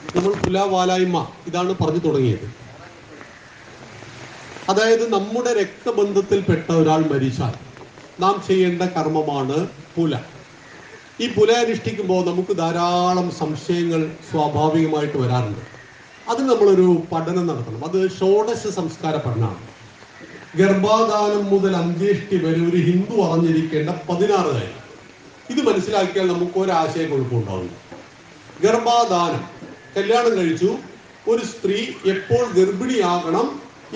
നമ്മൾ കുലവാലായ്മ ഇതാണ് പറഞ്ഞു തുടങ്ങിയത്. അതായത് നമ്മുടെ രക്തബന്ധത്തിൽപ്പെട്ട ഒരാൾ മരിച്ചാൽ നാം ചെയ്യേണ്ട കർമ്മമാണ് പുല. ഈ പുല അനുഷ്ഠിക്കുമ്പോൾ നമുക്ക് ധാരാളം സംശയങ്ങൾ സ്വാഭാവികമായിട്ട് വരാറുണ്ട്. അത് നമ്മളൊരു പഠനം നടത്തണം. അത് ഷോഡശ സംസ്കാര പഠനമാണ്. ഗർഭാധാനം മുതൽ അന്ത്യേഷ്ടി വരെ ഒരു ഹിന്ദു അറിഞ്ഞിരിക്കേണ്ട 16 കാര്യം. ഇത് മനസ്സിലാക്കിയാൽ നമുക്ക് ഒരാശയം കുഴപ്പമുണ്ടാവില്ല. ഗർഭാധാനം, കല്യാണം കഴിച്ചു, ഒരു സ്ത്രീ എപ്പോൾ ഗർഭിണിയാകണം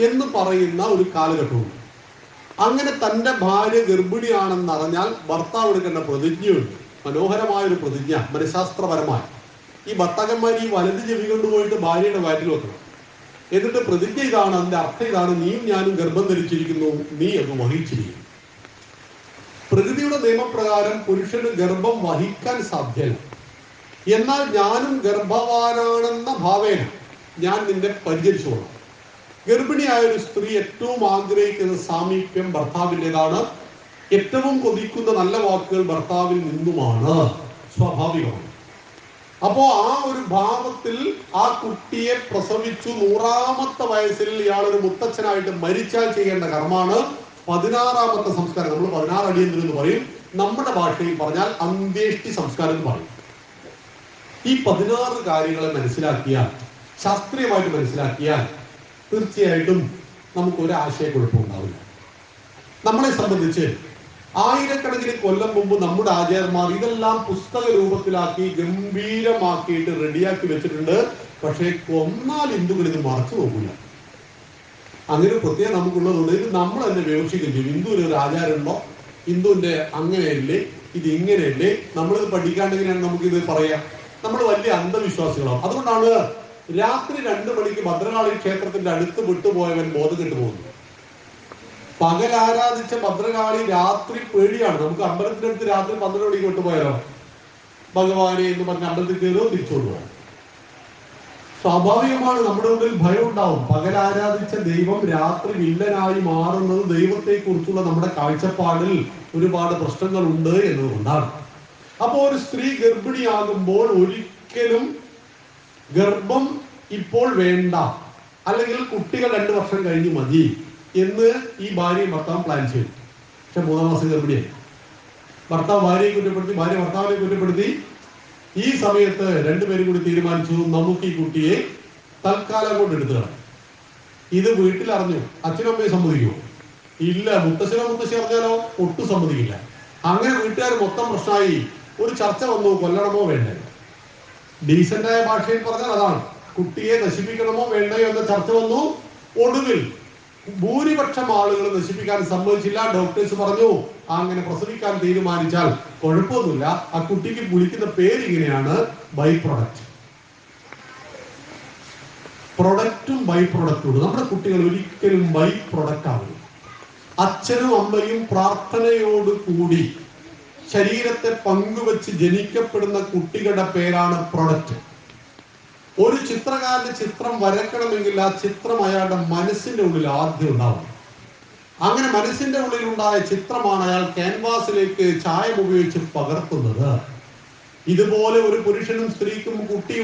എന്ന് പറയുന്ന ഒരു കാലഘട്ടമുണ്ട്. അങ്ങനെ തൻ്റെ ഭാര്യ ഗർഭിണിയാണെന്നറിഞ്ഞാൽ ഭർത്താവ് എടുക്കേണ്ട പ്രതിജ്ഞയുണ്ട്. മനോഹരമായൊരു പ്രതിജ്ഞ, മനഃശാസ്ത്രപരമായ. ഈ ഭർത്താക്കന്മാർ ഈ വലത് ചെവി കൊണ്ടുപോയിട്ട് ഭാര്യയുടെ വയറ്റിൽ വെക്കണം. എന്നിട്ട് പ്രതിജ്ഞ ഇതാണ്, അതിന്റെ അർത്ഥം ഇതാണ്: നീയും ഞാനും ഗർഭം ധരിച്ചിരിക്കുന്നു, നീ അത് വഹിച്ചിരിക്കുന്നു. പ്രകൃതിയുടെ നിയമപ്രകാരം പുരുഷന് ഗർഭം വഹിക്കാൻ സാധ്യമല്ല. എന്നാൽ ഞാനും ഗർഭവാനാണെന്ന ഭാവേന ഞാൻ നിന്നെ പരിചരിച്ചോളാം. ഗർഭിണിയായ ഒരു സ്ത്രീ ഏറ്റവും ആഗ്രഹിക്കുന്ന സാമീപ്യം ഭർത്താവിൻ്റെതാണ്. ഏറ്റവും കൊതിക്കുന്ന നല്ല വാക്കുകൾ ഭർത്താവിൽ നിന്നുമാണ്. സ്വാഭാവികമാണ്. അപ്പോ ആ ഒരു ഭാവത്തിൽ ആ കുട്ടിയെ പ്രസവിച്ചു 100ാമത്തെ വയസ്സിൽ ഇയാളൊരു മുത്തച്ഛനായിട്ട് മരിച്ചാൽ ചെയ്യേണ്ട കർമ്മമാണ് 16ാമത്തെ സംസ്കാരം. നമ്മൾ 16 അടിയന്തരം എന്ന് പറയും, നമ്മുടെ ഭാഷയിൽ പറഞ്ഞാൽ അന്ത്യേഷ്ടി സംസ്കാരം എന്ന് പറയും. ഈ 16 കാര്യങ്ങളെ മനസ്സിലാക്കിയാൽ, ശാസ്ത്രീയമായിട്ട് മനസ്സിലാക്കിയാൽ തീർച്ചയായിട്ടും നമുക്കൊരു ആശയക്കുഴപ്പം ഉണ്ടാവില്ല. നമ്മളെ സംബന്ധിച്ച് ആയിരക്കണക്കിന് കൊല്ലം മുമ്പ് നമ്മുടെ ആചാര്യന്മാർ ഇതെല്ലാം പുസ്തക രൂപത്തിലാക്കി ഗംഭീരമാക്കിയിട്ട് റെഡിയാക്കി വെച്ചിട്ടുണ്ട്. പക്ഷേ കൊന്നാൽ ഹിന്ദുക്കൾ ഇത് മറച്ചു നോക്കില്ല. അങ്ങനെ പ്രത്യേകം നമുക്കുള്ളതുകൊണ്ട് ഇത് നമ്മൾ തന്നെ വിവക്ഷിക്കുകയും ചെയ്യും. ഹിന്ദുവിന് ഒരു ആചാരമുണ്ടോ, ഹിന്ദുവിന്റെ അങ്ങനെയല്ലേ, ഇത് ഇങ്ങനെയല്ലേ, നമ്മളിത് പഠിക്കാണ്ടെങ്ങനെയാണ് നമുക്കിത് പറയാം? നമ്മൾ വലിയ അന്ധവിശ്വാസികളാണ്. അതുകൊണ്ടാണ് രാത്രി 2 മണിക്ക് ഭദ്രകാളി ക്ഷേത്രത്തിന്റെ അടുത്ത് വിട്ടുപോയവൻ ബോധം കെട്ടു പോകുന്നത്. പകൽ ആരാധിച്ച ഭദ്രകാളി രാത്രി പേടിയാണ്. നമുക്ക് അമ്പലത്തിന്റെ അടുത്ത് രാത്രി 12 മണിക്ക് വിട്ടുപോയാലോ, ഭഗവാനെ എന്ന് പറഞ്ഞ് അമ്പലത്തിൽ കയറുമോ തിരിച്ചോണ്ട് പോകാം. സ്വാഭാവികമാണ്, നമ്മുടെ ഉള്ളിൽ ഭയം ഉണ്ടാവും. പകൽ ആരാധിച്ച ദൈവം രാത്രി വില്ലനായി മാറുന്നത് ദൈവത്തെ കുറിച്ചുള്ള നമ്മുടെ കാഴ്ചപ്പാടിൽ ഒരുപാട് പ്രശ്നങ്ങളുണ്ട് എന്നതുകൊണ്ടാണ്. അപ്പോൾ ഒരു സ്ത്രീ ഗർഭിണിയാകുമ്പോൾ ഒരിക്കലും ഗർഭം ഇപ്പോൾ വേണ്ട, അല്ലെങ്കിൽ കുട്ടികൾ 2 വർഷം കഴിഞ്ഞ് മതി എന്ന് ഈ ഭാര്യയും ഭർത്താവും പ്ലാൻ ചെയ്തു. പക്ഷെ 3-ാം മാസം ഗർഭിണിയായി. ഭർത്താവ് ഭാര്യയെ കുറ്റപ്പെടുത്തി, ഭാര്യ ഭർത്താവിനെ കുറ്റപ്പെടുത്തി. ഈ സമയത്ത് രണ്ടുപേരും കൂടി തീരുമാനിച്ചു, നമുക്ക് ഈ കുട്ടിയെ തൽക്കാലം കൊണ്ട് എടുത്തു കളയാം. ഇത് വീട്ടിൽ അറിഞ്ഞു, അച്ഛനും അമ്മയും സമ്മതിക്കുമോ? ഇല്ല. മുത്തശ്ശനോ മുത്തശ്ശി അറിഞ്ഞാലോ ഒട്ടും സമ്മതിക്കില്ല. അങ്ങനെ വീട്ടുകാർ മൊത്തം പ്രശ്നമായി. ഒരു ചർച്ച വന്നു, കൊല്ലണമോ വേണ്ടേ. ഡീസന്റായ ഭാഷയിൽ പറഞ്ഞാൽ അതാണ്, കുട്ടിയെ നശിപ്പിക്കണമോ വേണ്ടയോ എന്ന ചർച്ച വന്നു. ഒടുവിൽ ഭൂരിപക്ഷം ആളുകൾ നശിപ്പിക്കാൻ സമ്മതിച്ചില്ല. ഡോക്ടേഴ്സ് പറഞ്ഞു, അങ്ങനെ പ്രസവിക്കാൻ തീരുമാനിച്ചാൽ കുഴപ്പമൊന്നുമില്ല. ആ കുട്ടിക്ക് വിളിക്കുന്ന പേര് ഇങ്ങനെയാണ്: ബൈ പ്രൊഡക്റ്റ്. പ്രൊഡക്റ്റും ബൈ പ്രൊഡക്റ്റും. നമ്മുടെ കുട്ടികൾ ഒരിക്കലും ബൈ പ്രൊഡക്റ്റ് ആവില്ല. അച്ഛനും അമ്മയും പ്രാർത്ഥനയോട് കൂടി ശരീരത്തെ പങ്കുവെച്ച് ജനിക്കപ്പെടുന്ന കുട്ടികളുടെ പേരാണ് പ്രൊഡക്റ്റ്. ഒരു ചിത്രകാരന്റെ ചിത്രം വരക്കണമെങ്കിൽ ആ ചിത്രം അയാളുടെ മനസ്സിന്റെ ഉള്ളിൽ ആദ്യം ഉണ്ടാവും. അങ്ങനെ മനസ്സിന്റെ ഉള്ളിൽ ഉണ്ടായ ചിത്രമാണ് അയാൾ ക്യാൻവാസിലേക്ക് ചായം ഉപയോഗിച്ച് പകർത്തുന്നത്. ഇതുപോലെ ഒരു പുരുഷനും സ്ത്രീക്കും കുട്ടി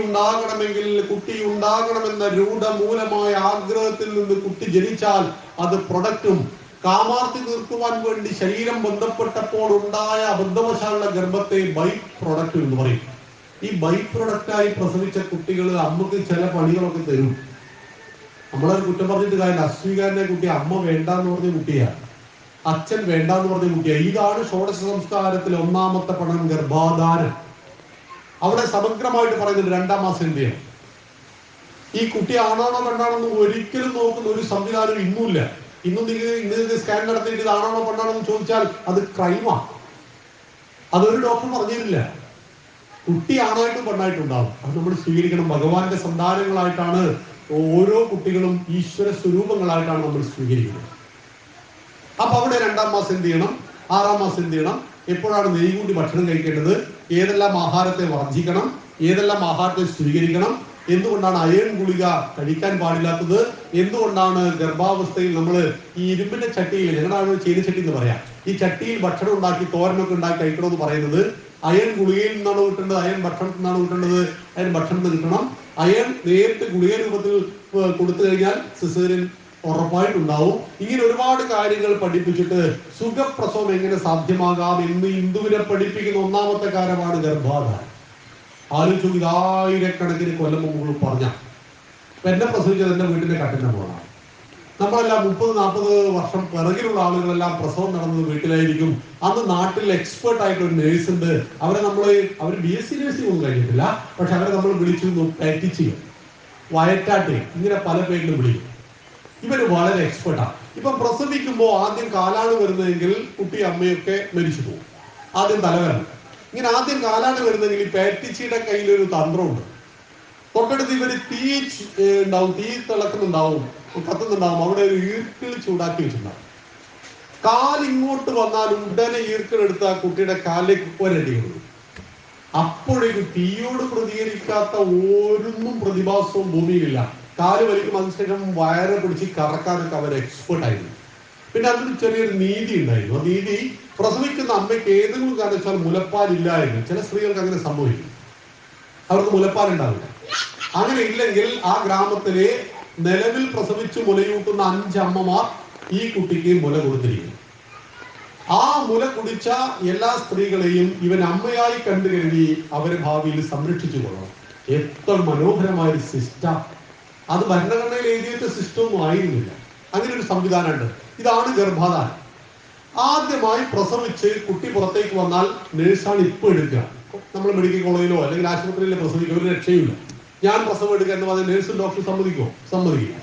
ഉണ്ടാകണമെന്ന രൂഢമൂലമായ ആഗ്രഹത്തിൽ നിന്ന് കുട്ടി ജനിച്ചാൽ അത് പ്രൊഡക്റ്റും, കാമാർത്തി തീർക്കുവാൻ വേണ്ടി ശരീരം ബന്ധപ്പെട്ടപ്പോൾ ഉണ്ടായ അബദ്ധവശാലുള്ള ഗർഭത്തെ ബൈ പ്രൊഡക്റ്റ് എന്ന് പറയും. ഈ ബൈ പ്രൊഡക്റ്റായി പ്രസവിച്ച കുട്ടികൾ അമ്മക്ക് ചില പണികളൊക്കെ തരും. നമ്മളത് കുറ്റം പറഞ്ഞിട്ട് കാര്യം. അസ്വീകാരനെ കുട്ടി അമ്മ വേണ്ടാന്ന് പറഞ്ഞ കുട്ടിയാ, അച്ഛൻ വേണ്ടാന്ന് പറഞ്ഞ കുട്ടിയാ. ഇതാണ് ഷോഡശ സംസ്കാരത്തിൽ 1ാമത്തെ പഠനം, ഗർഭാധാനം. അവിടെ സമഗ്രമായിട്ട് പറയുന്നുണ്ട് 2-ാം മാസം എന്ത് ചെയ്യണം. ഈ കുട്ടി ആണാണോ പെണ്ണാണെന്ന് ഒരിക്കലും നോക്കുന്ന ഒരു സംവിധാനം ഇന്നുമില്ല. ഇന്ന് സ്കാൻ നടത്തിയിട്ട് ഇത് ആണാണോ പെണ്ണാണോ എന്ന് ചോദിച്ചാൽ അത് ക്രൈമാണ്. അതൊരു ഡോക്ടർ പറഞ്ഞിട്ടില്ല. കുട്ടി ആണായിട്ടും പെണ്ണായിട്ടുണ്ടാവും. അത് നമ്മൾ സ്വീകരിക്കണം. ഭഗവാന്റെ സന്താനങ്ങളായിട്ടാണ് ഓരോ കുട്ടികളും, ഈശ്വര സ്വരൂപങ്ങളായിട്ടാണ് നമ്മൾ സ്വീകരിക്കുന്നത്. അപ്പൊ അവിടെ 2-ാം മാസം എന്ത് ചെയ്യണം, 6-ാം മാസം എന്ത് ചെയ്യണം, എപ്പോഴാണ് നെയ്യ് കൂടി ഭക്ഷണം കഴിക്കേണ്ടത്, ഏതെല്ലാം ആഹാരത്തെ വർജിക്കണം, ഏതെല്ലാം ആഹാരത്തെ സ്വീകരിക്കണം, എന്തുകൊണ്ടാണ് അയൺ ഗുളിക കഴിക്കാൻ പാടില്ലാത്തത്, എന്തുകൊണ്ടാണ് ഗർഭാവസ്ഥയിൽ നമ്മൾ ഈ ഇരുമ്പിന്റെ ചട്ടിയിൽ, ഞങ്ങളുടെ ചീനച്ചട്ടി എന്ന് പറയാം, ഈ ചട്ടിയിൽ ഭക്ഷണം ഉണ്ടാക്കി തോരനൊക്കെ ഉണ്ടാക്കി കഴിക്കണമെന്ന് പറയുന്നത്. അയൺ ഗുളികയിൽ നിന്നാണ് കിട്ടേണ്ടത്, അയൺ ഭക്ഷണത്തിൽ നിന്നാണ് കിട്ടേണ്ടത്, അയൺ ഭക്ഷണത്തിൽ കിട്ടണം. അയൺ നേരിട്ട് ഗുളിക രൂപത്തിൽ കൊടുത്തു കഴിഞ്ഞാൽ സിസേറിയൻ ഉറപ്പായിട്ടുണ്ടാവും. ഇങ്ങനെ ഒരുപാട് കാര്യങ്ങൾ പഠിപ്പിച്ചിട്ട് സുഖപ്രസവം എങ്ങനെ സാധ്യമാകാം എന്ന് ഹിന്ദുവിനെ പഠിപ്പിക്കുന്ന ഒന്നാമത്തെ കാര്യമാണ് ഗർഭാധാനം. ആലോചിച്ചു, ഇത് ആയിരക്കണക്കിന് കൊല്ലം മുമ്പ് പറഞ്ഞ എന്നെ പ്രസവിച്ചത് എന്റെ വീട്ടിന്റെ കട്ടിന്റെ മോളാണ്. നമ്മളെല്ലാം 30-40 വർഷം പിറകിലുള്ള ആളുകളെല്ലാം പ്രസവം നടന്നത് വീട്ടിലായിരിക്കും. അന്ന് നാട്ടിൽ എക്സ്പേർട്ട് ആയിട്ട് ഒരു നേഴ്സ് ഉണ്ട്. അവർ BSc നഴ്സിംഗ് ഒന്നും കഴിഞ്ഞിട്ടില്ല. പക്ഷെ അവരെ നമ്മൾ വിളിച്ചു പ്രാക്ടീസ് ചെയ്യും, വയറ്റാട്ടെ, ഇങ്ങനെ പല പേരിലും വിളിക്കും. ഇവര് വളരെ എക്സ്പേർട്ടാണ്. ഇപ്പൊ പ്രസവിക്കുമ്പോൾ ആദ്യം കാലാണ് വരുന്നതെങ്കിൽ കുട്ടി അമ്മയൊക്കെ മരിച്ചു പോകും. ആദ്യം തലവേദന. ഇങ്ങനെ ആദ്യം കാലാണ് വരുന്നതെങ്കിൽ ഈ പാറ്റിച്ചിയുടെ കയ്യിലൊരു തന്ത്രമുണ്ട്. തൊട്ടടുത്ത് ഇവര് തീ ഉണ്ടാവും, തീ തിളക്കുന്നുണ്ടാവും, കത്തുന്നുണ്ടാവും. അവിടെ ഒരു ഈർക്കിൾ ചൂടാക്കി വെച്ചിട്ടുണ്ടാവും. കാലിങ്ങോട്ട് വന്നാൽ ഉടനെ ഈർക്കിളെടുത്ത് ആ കുട്ടിയുടെ കാലിലേക്ക് ഒരടി കൊടുക്കും. അപ്പോഴേക്കും തീയോട് പ്രതികരിക്കാത്ത ഒരൊന്നും പ്രതിഭാസവും ഭൂമിയിലില്ല. കാല് വലിക്കും. അതിനുശേഷം വയറെ പിടിച്ച് കറക്കാനൊക്കെ അവർ എക്സ്പേർട്ട് ആയിരുന്നു. പിന്നെ അതിന് ചെറിയൊരു നീതി ഉണ്ടായിരുന്നു. ആ നീതി, പ്രസവിക്കുന്ന അമ്മയ്ക്ക് ഏതെങ്കിലും കാരണവശാൽ മുലപ്പാലില്ലായിരുന്നു. ചില സ്ത്രീകൾക്ക് അങ്ങനെ സംഭവിക്കും, അവർക്ക് മുലപ്പാലുണ്ടാവില്ല. അങ്ങനെ ഇല്ലെങ്കിൽ ആ ഗ്രാമത്തിലെ നിലവിൽ പ്രസവിച്ച് മുലയൂട്ടുന്ന 5 അമ്മമാർ ഈ കുട്ടിക്ക് മുല കൊടുത്തിരിക്കുന്നു. ആ മുല കുടിച്ച എല്ലാ സ്ത്രീകളെയും ഇവൻ അമ്മയായി കണ്ടു കരുതി അവരെ ഭാവിയിൽ സംരക്ഷിച്ചു കൊള്ളണം. എത്ര മനോഹരമായ ഒരു സിസ്റ്റം! അത് ഭരണഘടനയിൽ എഴുതിയിട്ട് സിസ്റ്റമൊന്നും ആയിരുന്നില്ല. അങ്ങനെ ഒരു സംവിധാനമുണ്ട്. ഇതാണ് ഗർഭാധാനം. ആദ്യമായി പ്രസവിച്ച് കുട്ടി പുറത്തേക്ക് വന്നാൽ നേഴ്സാണ് ഇപ്പൊ എടുക്കുക. നമ്മൾ മെഡിക്കൽ കോളേജിലോ അല്ലെങ്കിൽ ആശുപത്രിയിലോ പ്രസവിക്കുക, ഒരു രക്ഷയില്ല. ഞാൻ പ്രസവം എടുക്കുക എന്ന് പറഞ്ഞാൽ നേഴ്സും ഡോക്ടർ സമ്മതിക്കില്ല.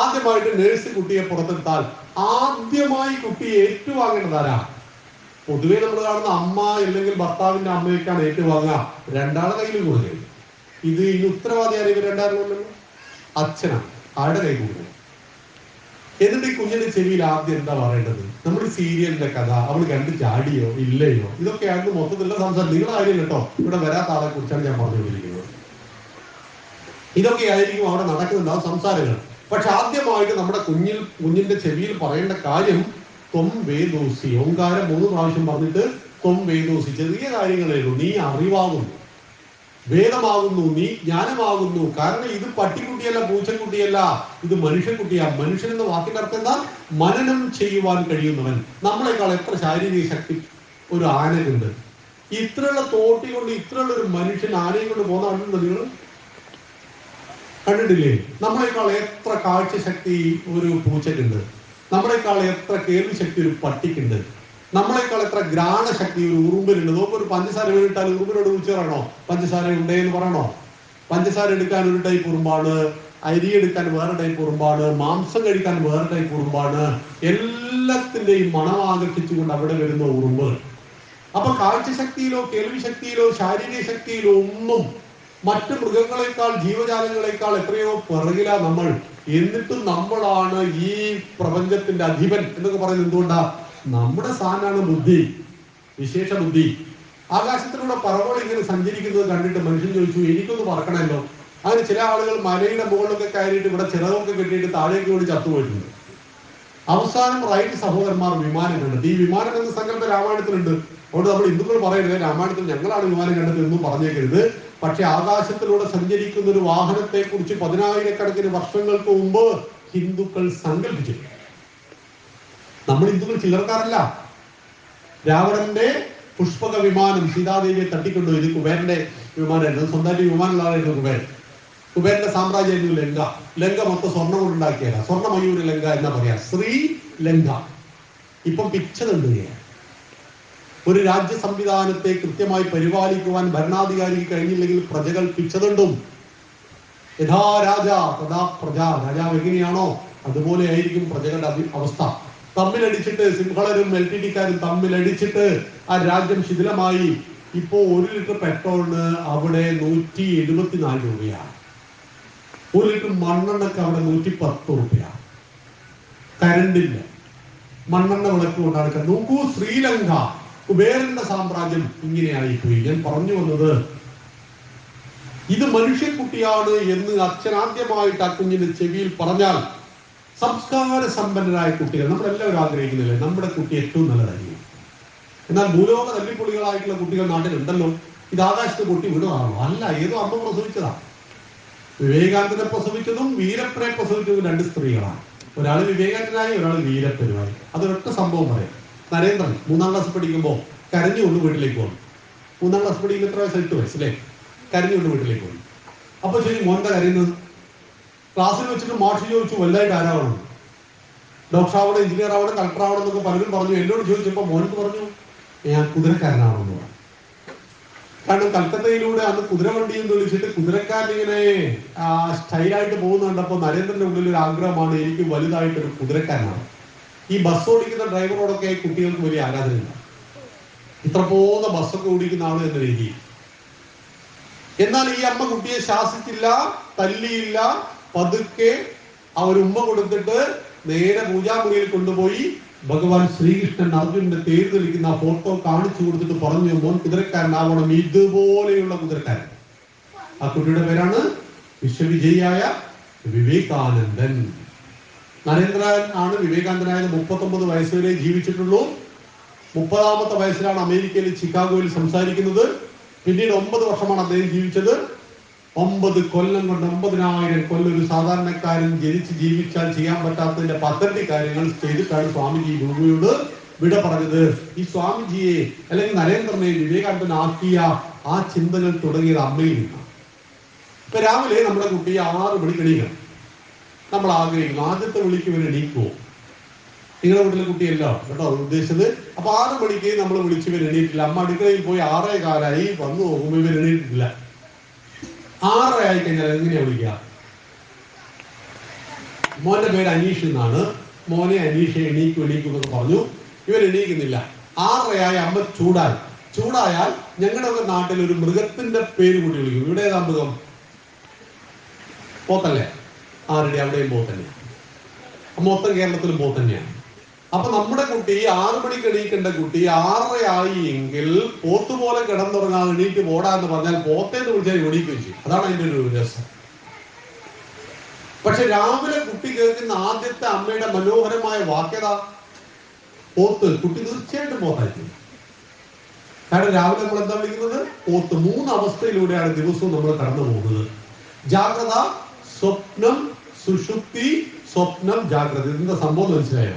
ആദ്യമായിട്ട് നേഴ്സ് കുട്ടിയെ പുറത്തെടുത്താൽ ആദ്യമായി കുട്ടിയെ ഏറ്റുവാങ്ങേണ്ടതാരാ? പൊതുവെ നമ്മൾ കാണുന്ന അമ്മ അല്ലെങ്കിൽ ഭർത്താവിന്റെ അമ്മയൊക്കെയാണ് ഏറ്റുവാങ്ങുക. രണ്ടാളെ കയ്യിൽ കൊടുക്കുക. ഇനി ഉത്തരവാദി ആരെയും രണ്ടാളുണ്ടല്ലോ, അച്ഛനാണ്. ആരുടെ കൈ കൊടുക്കുക. എന്നിട്ട് ഈ കുഞ്ഞിന്റെ ചെവിയിൽ ആദ്യം എന്താ പറയേണ്ടത്? നമ്മുടെ സീരിയലിന്റെ കഥ, അവൾ കണ്ട് ചാടിയോ ഇല്ലയോ, ഇതൊക്കെയാണ് മൊത്തത്തിലുള്ള സംസാരം. നിങ്ങളുടെ കാര്യം കേട്ടോ, ഇവിടെ വരാത്ത ആളെ കുറിച്ചാണ് ഞാൻ പറഞ്ഞുകൊണ്ടിരിക്കുന്നത്. ഇതൊക്കെ ആയിരിക്കും അവിടെ നടക്കുന്നുണ്ടാവും സംസാരങ്ങൾ. പക്ഷെ ആദ്യമായിട്ട് നമ്മുടെ കുഞ്ഞിന്റെ ചെവിയിൽ പറയേണ്ട കാര്യം ത്വം വേദോസി. ഓങ്കാരം 3 പ്രാവശ്യം പറഞ്ഞിട്ട് ത്വം വേദോസി. ചെറിയ കാര്യങ്ങളേ ഉള്ളൂ. നീ അറിവാകുന്നു, വേദമാകുന്നു, നീ ജ്ഞാനമാകുന്നു. കാരണം ഇത് പട്ടിക്കുട്ടിയല്ല, പൂച്ചക്കുട്ടിയല്ല, ഇത് മനുഷ്യക്കുട്ടിയാ. മനുഷ്യൻ എന്ന വാക്കിന്റെ അർത്ഥം എന്താ? മനനം ചെയ്യുവാൻ കഴിയുന്നവൻ. നമ്മളെക്കാൾ എത്ര ശാരീരിക ശക്തി ഒരു ആനയുണ്ട്. ഇത്രയുള്ള തോട്ടി കൊണ്ട് ഇത്രയുള്ള ഒരു മനുഷ്യൻ ആനയും കൊണ്ട് പോകുന്ന കണ്ടിട്ടുണ്ടോ നിങ്ങൾ? കണ്ടിട്ടില്ലേ? നമ്മളെക്കാൾ എത്ര കാഴ്ചശക്തി ഒരു പൂച്ചക്കുണ്ട്. നമ്മളെക്കാൾ എത്ര കേൾവി ശക്തി ഒരു പട്ടിക്കുണ്ട്. നമ്മളെക്കാൾ എത്ര ഘ്രാണശക്തി ഒരു ഉറുമ്പിനുണ്ട്. നോക്കൊരു പഞ്ചസാര വീണിട്ടാൽ ഉറുമ്പിനോട് വിളിച്ചറിയണോ പഞ്ചസാര ഉണ്ടേന്ന് പറയണോ? പഞ്ചസാര എടുക്കാൻ ഒരു ടൈപ്പ് ഉറുമ്പാണ്, അരി എടുക്കാൻ വേറെ ടൈപ്പ് ഉറുമ്പാണ്, മാംസം കഴിക്കാൻ വേറെ ടൈപ്പ് ഉറുമ്പാണ്. എല്ലാത്തിന്റെയും മണം ആകർഷിച്ചുകൊണ്ട് അവിടെ വരുന്ന ഉറുമ്പ്. അപ്പൊ കാഴ്ചശക്തിയിലോ കേൾവി ശക്തിയിലോ ശാരീരിക ശക്തിയിലോ ഒന്നും മറ്റു മൃഗങ്ങളെക്കാൾ ജീവജാലങ്ങളെക്കാൾ എത്രയോ പിറകില നമ്മൾ. എന്നിട്ടും നമ്മളാണ് ഈ പ്രപഞ്ചത്തിന്റെ അധിപൻ എന്നൊക്കെ പറയുന്നത് എന്തുകൊണ്ടാ? നമ്മുടെ സ്ഥാനാണ് ബുദ്ധി, വിശേഷ ബുദ്ധി. ആകാശത്തിലൂടെ പറവകൾ ഇങ്ങനെ സഞ്ചരിക്കുന്നത് കണ്ടിട്ട് മനുഷ്യൻ ചോദിച്ചു, എനിക്കൊന്ന് പറക്കണമല്ലോ. അങ്ങനെ ചില ആളുകൾ മലയുടെ മുകളിലൊക്കെ കയറിയിട്ട് ഇവിടെ ചിറകൊക്കെ കെട്ടിയിട്ട് താഴേക്ക് കൂടി ചത്തുപോയിട്ടുണ്ട്. അവസാനം റൈറ്റ് സഹോദരന്മാർ വിമാനം കണ്ടെത്തി. ഈ വിമാനം എന്ന സങ്കല്പം രാമായണത്തിലുണ്ട്. അതുകൊണ്ട് നമ്മൾ ഹിന്ദുക്കൾ പറയരുത് രാമായണത്തിൽ ഞങ്ങളാണ് വിമാനം കണ്ടത് എന്നും പറഞ്ഞേക്കരുത്. പക്ഷെ ആകാശത്തിലൂടെ സഞ്ചരിക്കുന്ന ഒരു വാഹനത്തെ കുറിച്ച് 10,000 വർഷങ്ങൾക്ക് മുമ്പ് ഹിന്ദുക്കൾ സങ്കല്പിച്ചു. നമ്മൾ ഹിന്ദുക്കൾ ചിലർക്കാരല്ല. രാവണന്റെ പുഷ്പക വിമാനം സീതാദേവിയെ തട്ടിക്കൊണ്ടുപോയി. ഇത് കുബേരന്റെ വിമാനമായിരുന്നു. സ്വന്തമായിട്ട് വിമാനമുള്ള ആളായിരുന്നു കുബേരന്റെ സാമ്രാജ്യമായിരുന്നു ലങ്ക. ലങ്ക മൊത്തം സ്വർണ്ണം കൊണ്ടുണ്ടാക്കിയല്ല. സ്വർണ്ണമയൂര ലങ്ക എന്നാ പറയാ, ശ്രീലങ്ക. ഇപ്പം പിച്ചതുണ്ട്. ഒരു രാജ്യ സംവിധാനത്തെ കൃത്യമായി പരിപാലിക്കുവാൻ ഭരണാധികാരിക്ക് കഴിഞ്ഞില്ലെങ്കിൽ പ്രജകൾ പിച്ചതുണ്ടും. യഥാ രാജ തഥാ പ്രജ. രാജാവ് എങ്ങനെയാണോ അതുപോലെ ആയിരിക്കും പ്രജകളുടെ അവസ്ഥ. തമ്മിലടിച്ചിട്ട് സിംഹളരും LTTക്കാരും തമ്മിലടിച്ചിട്ട് ആ രാജ്യം ശിഥിലമായി. ഇപ്പോ 1 ലിറ്റർ പെട്രോളിന് അവിടെ 174 രൂപയാണ്. 1 ലിറ്റർ മണ്ണെണ്ണക്ക് അവിടെ 110 രൂപയാണ്. കരണ്ടില്ല, മണ്ണെണ്ണ വിളക്ക് കൊണ്ടാണ്. നോക്കൂ, ശ്രീലങ്ക കുബേരന്റെ സാമ്രാജ്യം ഇങ്ങനെയായിപ്പോയി. ഞാൻ പറഞ്ഞു വന്നത്, ഇത് മനുഷ്യക്കുട്ടിയാണ് എന്ന് അച്ഛൻ ആദ്യമായിട്ട് ആ കുഞ്ഞിന്റെ ചെവിയിൽ പറഞ്ഞാൽ സംസ്കാര സമ്പന്നരായ കുട്ടികൾ നമ്മളെല്ലാവരും ആഗ്രഹിക്കുന്നില്ലേ നമ്മുടെ കുട്ടി ഏറ്റവും നല്ലതായിരിക്കും. എന്നാൽ ഭൂലോക തല്ലിപ്പൊളികളായിട്ടുള്ള കുട്ടികൾ നാട്ടിലുണ്ടല്ലോ. ഇത് ആകാശത്ത് പൊട്ടി വിടുകയാണോ? അല്ല, ഏതോ അമ്മ പ്രസവിച്ചതാ. വിവേകാനന്ദനെ പ്രസവിച്ചതും വീരപ്പനെ പ്രസവിച്ചതും 2 സ്ത്രീകളാണ്. ഒരാൾ വിവേകാനന്ദനായി, ഒരാൾ വീരപ്പനുമായി. അതൊരൊറ്റ സംഭവം പറയാം. നരേന്ദ്രൻ 3ാം ക്ലാസ് പഠിക്കുമ്പോൾ കരഞ്ഞുകൊണ്ട് വീട്ടിലേക്ക് വന്നു. 3ാം ക്ലാസ് പഠിക്കുമ്പോൾ എത്ര വയസ്സ്? 8 വയസ്സ് അല്ലേ? കരഞ്ഞുകൊണ്ട് വീട്ടിലേക്ക് വന്നു. അപ്പൊ ചോദിച്ചു, മോന്റെ കരയുന്നത്? ക്ലാസ്സിൽ വെച്ചിട്ട് മാഷ് ചോദിച്ചു, വലുതായിട്ട് ആരാവണം? ഡോക്ടർ ആവണം, എഞ്ചിനീയർ ആവണം, കളക്ടർ ആവണം എന്നൊക്കെ പലരും പറഞ്ഞു. എന്നോട് ചോദിച്ചപ്പോ മോനക്ക് പറഞ്ഞു, ഞാൻ കുതിരക്കാരനാണെന്ന് പറഞ്ഞു. കാരണം കൽക്കത്തയിലൂടെ അന്ന് കുതിരവണ്ടിയും വിളിച്ചിട്ട് കുതിരക്കാരനിങ്ങനെ സ്റ്റൈലായിട്ട് പോകുന്ന കണ്ടപ്പോൾ നരേന്ദ്രന്റെ ഉള്ളിൽ ഒരു ആഗ്രഹമാണ്, എനിക്ക് വലുതായിട്ടൊരു കുതിരക്കാരനാണ്. ഈ ബസ് ഓടിക്കുന്ന ഡ്രൈവറോടൊക്കെ കുട്ടികൾക്ക് വലിയ ആരാധനയില്ല. ഇത്ര പോകുന്ന ബസ്സൊക്കെ ഓടിക്കുന്ന ആള് എന്ന രീതിയിൽ. എന്നാൽ ഈ അമ്മ കുട്ടിയെ ശാസിച്ചില്ല, തല്ലിയില്ല. പതുക്കെ അവരുമ്മ കൊടുത്തിട്ട് നേരെ പൂജാമുറിയിൽ കൊണ്ടുപോയി ഭഗവാൻ ശ്രീകൃഷ്ണൻ അർജുനന്റെ തേര് തെളിക്കുന്ന ഫോട്ടോ കാണിച്ചു കൊടുത്തിട്ട് പറഞ്ഞു, മോൻ കുതിരക്കാരനാവണം, ഇതുപോലെയുള്ള കുതിരക്കാരൻ. ആ കുട്ടിയുടെ പേരാണ് വിശ്വവിജയിയായ വിവേകാനന്ദൻ. നരേന്ദ്രൻ ആണ് വിവേകാനന്ദനായത്. 39 വയസ്സ് വരെ ജീവിച്ചിട്ടുള്ളൂ. 30ാമത്തെ വയസ്സിലാണ് അമേരിക്കയിൽ ചിക്കാഗോയിൽ സംസാരിക്കുന്നത്. പിന്നീട് 9 വർഷമാണ് അദ്ദേഹം ജീവിച്ചത്. 9 കൊല്ലം കൊണ്ട് 90,000 കൊല്ലം ഒരു സാധാരണക്കാരൻ ജനിച്ച് ജീവിച്ചാൽ ചെയ്യാൻ പറ്റാത്തതിന്റെ 12 കാര്യങ്ങൾ ചെയ്തിട്ടാണ് സ്വാമിജി ഭൂമിയോട് വിട പറഞ്ഞത്. ഈ സ്വാമിജിയെ അല്ലെങ്കിൽ നരേന്ദ്രനെ വിവേകാനന്ദനാക്കിയ ആ ചിന്തകൾ തുടങ്ങിയത് അമ്മയിൽ നിന്നാണ്. ഇപ്പൊ രാവിലെ നമ്മുടെ കുട്ടിയെ 6 മണിക്ക് എണീക്കണം നമ്മൾ ആഗ്രഹിക്കുന്നു. ആദ്യത്തെ വിളിക്ക് ഇവർ എണീക്കുമോ? നിങ്ങളുടെ വീട്ടിലെ കുട്ടിയല്ലോ കേട്ടോ ഉദ്ദേശിച്ചത്. അപ്പൊ 6 മണിക്ക് നമ്മൾ വിളിച്ച് ഇവർ എണീറ്റില്ല. അമ്മ അടുക്കളയിൽ പോയി 6:15 വന്നു നോക്കുമ്പോൾ ഇവർ എണീറ്റില്ല. 6 ആയി കഴിഞ്ഞാൽ എങ്ങനെയാ വിളിക്കുക? മോന്റെ പേര് അനീഷ് എന്നാണ്. മോനെ അനീഷ് എണീക്കും എന്നൊക്കെ പറഞ്ഞു. ഇവർ എണീക്കുന്നില്ല. 6 ആയി അമ്മ ചൂടായാൽ ഞങ്ങളുടെ നാട്ടിൽ ഒരു മൃഗത്തിന്റെ പേര് കൂടി വിളിക്കും. ഇവിടെ ഏതാ മൃഗം? പോത്തല്ലേ? ആരുടെ അവിടെയും പോത്തന്നെ. മൊത്തം കേരളത്തിലും പോത്തന്നെയാണ്. അപ്പൊ നമ്മുടെ കുട്ടി 6 മണിക്ക് എണീക്കേണ്ട കുട്ടി 6 ആയി എങ്കിൽ പോത്തുപോലെ കിടന്നുറങ്ങാൻ എണീറ്റ് ഓടാന്ന് പറഞ്ഞാൽ പോത്തേന്ന് വിളിച്ചാൽ എണീക്കുകയും ചെയ്യും. അതാണ് അതിന്റെ ഒരു രസം. പക്ഷെ രാവിലെ കുട്ടി കേൾക്കുന്ന ആദ്യത്തെ അമ്മയുടെ മനോഹരമായ വാക്യത പോത്ത്. കുട്ടി തീർച്ചയായിട്ടും പോത്തായിരിക്കും. കാരണം രാവിലെ നമ്മൾ എന്താ വിളിക്കുന്നത്? പോത്ത്. 3 അവസ്ഥയിലൂടെയാണ് ദിവസവും നമ്മൾ കടന്നു പോകുന്നത്. ജാഗ്രത, സ്വപ്നം, സുഷുപ്തി, സ്വപ്നം, ജാഗ്രത. ഇതിന്റെ സംഭവം മനസ്സിലായോ?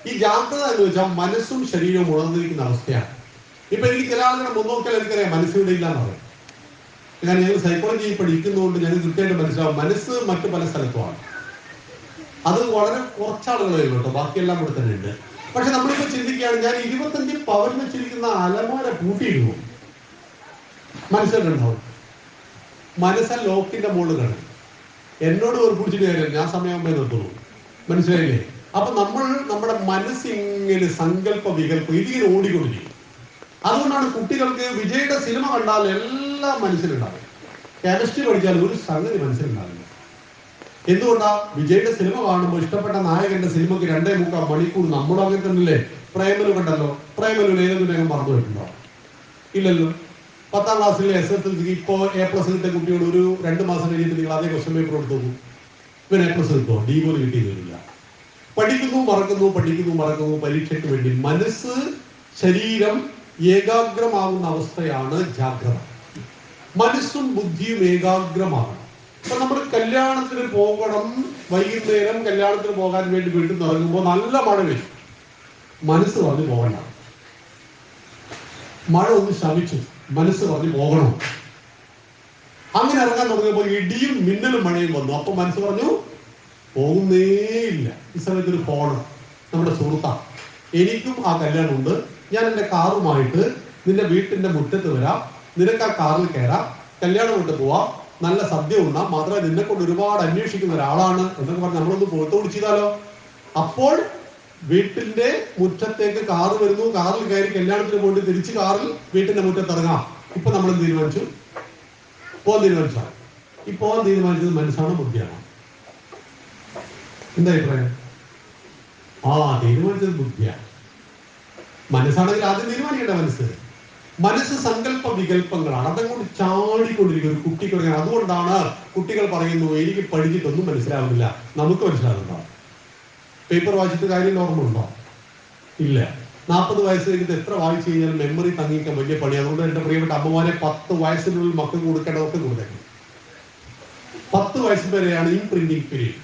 ഈ ജാഗ്രത എന്ന് വെച്ചാൽ മനസ്സും ശരീരവും ഉണർന്നിരിക്കുന്ന അവസ്ഥയാണ്. ഇപ്പൊ എനിക്ക് ചില ആളുകളെ മുന്നോക്കിയാൽ എനിക്കറിയാം മനസ്സിവിടെ ഇല്ല എന്ന് പറയും. കാരണം ഞങ്ങൾ സൈക്കോളജി പഠിക്കുന്നതുകൊണ്ട് ഞങ്ങൾ കൃത്യമായിട്ട് മനസ്സിലാവും മനസ്സ് മറ്റു പല സ്ഥലത്തുമാണ്. അത് വളരെ കുറച്ചാളുകളേ ഉള്ളൂ കേട്ടോ, ബാക്കിയെല്ലാം കൂടെ തന്നെ ഉണ്ട്. പക്ഷെ നമ്മളിപ്പോ ചിന്തിക്കുകയാണ്, ഞാൻ 25 പവൻ വെച്ചിരിക്കുന്ന അലമാര പൂട്ടിയിരുന്നു. മനസ്സിലുണ്ടാവും. മനസ്സ ലോക്കിന്റെ മുകളിൽ കാണും. എന്നോട് ഒരു പിടിച്ചിട്ട് കാര്യം, ഞാൻ സമയമാകുമ്പോ നിർത്തുള്ളൂ. മനസ്സിലായില്ലേ? അപ്പൊ നമ്മൾ നമ്മുടെ മനസ്സിങ്ങനെ സങ്കല്പ വികല്പം ഇതിങ്ങനെ ഓടിക്കൊണ്ടിരിക്കും. അതുകൊണ്ടാണ് കുട്ടികൾക്ക് വിജയുടെ സിനിമ കണ്ടാൽ എല്ലാം മനസ്സിലുണ്ടാവും. കെമിസ്ട്രി പഠിച്ചാൽ ഒരു സംഗതി മനസ്സിലുണ്ടാവില്ല. എന്തുകൊണ്ടാ? വിജയുടെ സിനിമ കാണുമ്പോൾ ഇഷ്ടപ്പെട്ട നായകന്റെ സിനിമയ്ക്ക് 2.25 മണിക്കൂർ. നമ്മളും അങ്ങനെ തന്നെയല്ലേ? പ്രേമലു കണ്ടല്ലോ. പ്രേമലു ഏതൊരു മറന്നു പോയിട്ടുണ്ടോ? ഇല്ലല്ലോ. 10ാം ക്ലാസ്സിലെ SSLC ഇപ്പോ A+ കിട്ടിയ കുട്ടിയോട് ഒരു 2 മാസം കഴിഞ്ഞിട്ട് നിങ്ങൾ അതേ ക്വസ്റ്റ്യൻ പേപ്പർ എടുത്തു നോക്കും. ഇവൻ A+ കിട്ടുമോ? D പോലും കിട്ടിയില്ല. പഠിക്കുന്നു മറക്കുന്നു, പഠിക്കുന്നു മറക്കുന്നു. പരീക്ഷയ്ക്ക് വേണ്ടി മനസ്സ് ശരീരം ഏകാഗ്രമാകുന്ന അവസ്ഥയാണ് ജാഗ്രത. മനസ്സും ബുദ്ധിയും ഏകാഗ്രമാകണം. അപ്പൊ നമ്മൾ കല്യാണത്തിന് പോകണം, വൈകുന്നേരം കല്യാണത്തിന് പോകാൻ വേണ്ടി വീട്ടിൽ നിന്ന് ഇറങ്ങുമ്പോൾ നല്ല മഴ വരും. മനസ്സ് പറഞ്ഞു പോകണ്ട. മഴ ഒന്ന് ശമിച്ചു, മനസ്സ് പറഞ്ഞു പോകണം. അങ്ങനെ ഇറങ്ങാൻ തുടങ്ങിയപ്പോൾ ഇടിയും മിന്നലും മഴയും വന്നു. അപ്പൊ മനസ്സ് പറഞ്ഞു പോകുന്നേയില്ല. ഈ സമയത്ത് ഒരു ഫോണ് നമ്മുടെ സുഹൃത്താണ്. എനിക്കും ആ കല്യാണമുണ്ട്, ഞാൻ എൻ്റെ കാറുമായിട്ട് നിന്റെ വീട്ടിന്റെ മുറ്റത്ത് വരാം, നിനക്ക് ആ കാറിൽ കയറാം, കല്യാണം കൊണ്ട് പോവാം, നല്ല സദ്യ ഉണ്ണാം, മാത്രമേ നിന്നെ കൊണ്ട് ഒരുപാട് അന്വേഷിക്കുന്ന ഒരാളാണ് എന്നൊക്കെ പറഞ്ഞ് നമ്മളൊന്ന് പുറത്ത് വിളിച്ചാലോ. അപ്പോൾ വീട്ടിന്റെ മുറ്റത്തേക്ക് കാറ് വരുന്നു, കാറിൽ കയറി കല്യാണത്തിന് പോയിട്ട് തിരിച്ച് കാറിൽ വീട്ടിന്റെ മുറ്റത്ത് ഇറങ്ങാം. ഇപ്പൊ നമ്മൾ തീരുമാനിച്ചു, പോകാൻ തീരുമാനിച്ചാൽ ഈ പോകാൻ തീരുമാനിച്ചത് മനസ്സാണോ ബുദ്ധിയാണോ? എന്താ അഭിപ്രായം? തീരുമാനിച്ചത് ബുദ്ധിയാണ്. മനസ്സാണെങ്കിൽ ആദ്യം തീരുമാനിക്കേണ്ട മനസ്സ് സങ്കല്പ വികല്പങ്ങളാണ്. അതങ്ങോട്ട് ചാടിക്കൊണ്ടിരിക്കും ഒരു കുട്ടിക്ക്. അതുകൊണ്ടാണ് കുട്ടികൾ പറയുന്നു എനിക്ക് പഠിച്ചിട്ടൊന്നും മനസ്സിലാവുന്നില്ല. നമുക്ക് മനസ്സിലാകുന്നുണ്ടോ? പേപ്പർ വായിച്ചിട്ട് കാര്യം ഓർമ്മ ഉണ്ടോ? ഇല്ല. 40 വയസ്സ് കഴിഞ്ഞിട്ട് എത്ര വായിച്ചു കഴിഞ്ഞാൽ മെമ്മറി തങ്ങിക്കാൻ വലിയ പണി. അതുകൊണ്ട് എന്റെ പ്രിയപ്പെട്ട അമ്മമാരെ 10 വയസ്സിനുള്ളിൽ മക്കൾക്ക് കൊടുക്കേണ്ടതൊക്കെ കൊടുത്തേക്കും. 10 വയസ്സ് വരെയാണ് ഇംപ്രിന്റിംഗ് പീരീഡ്.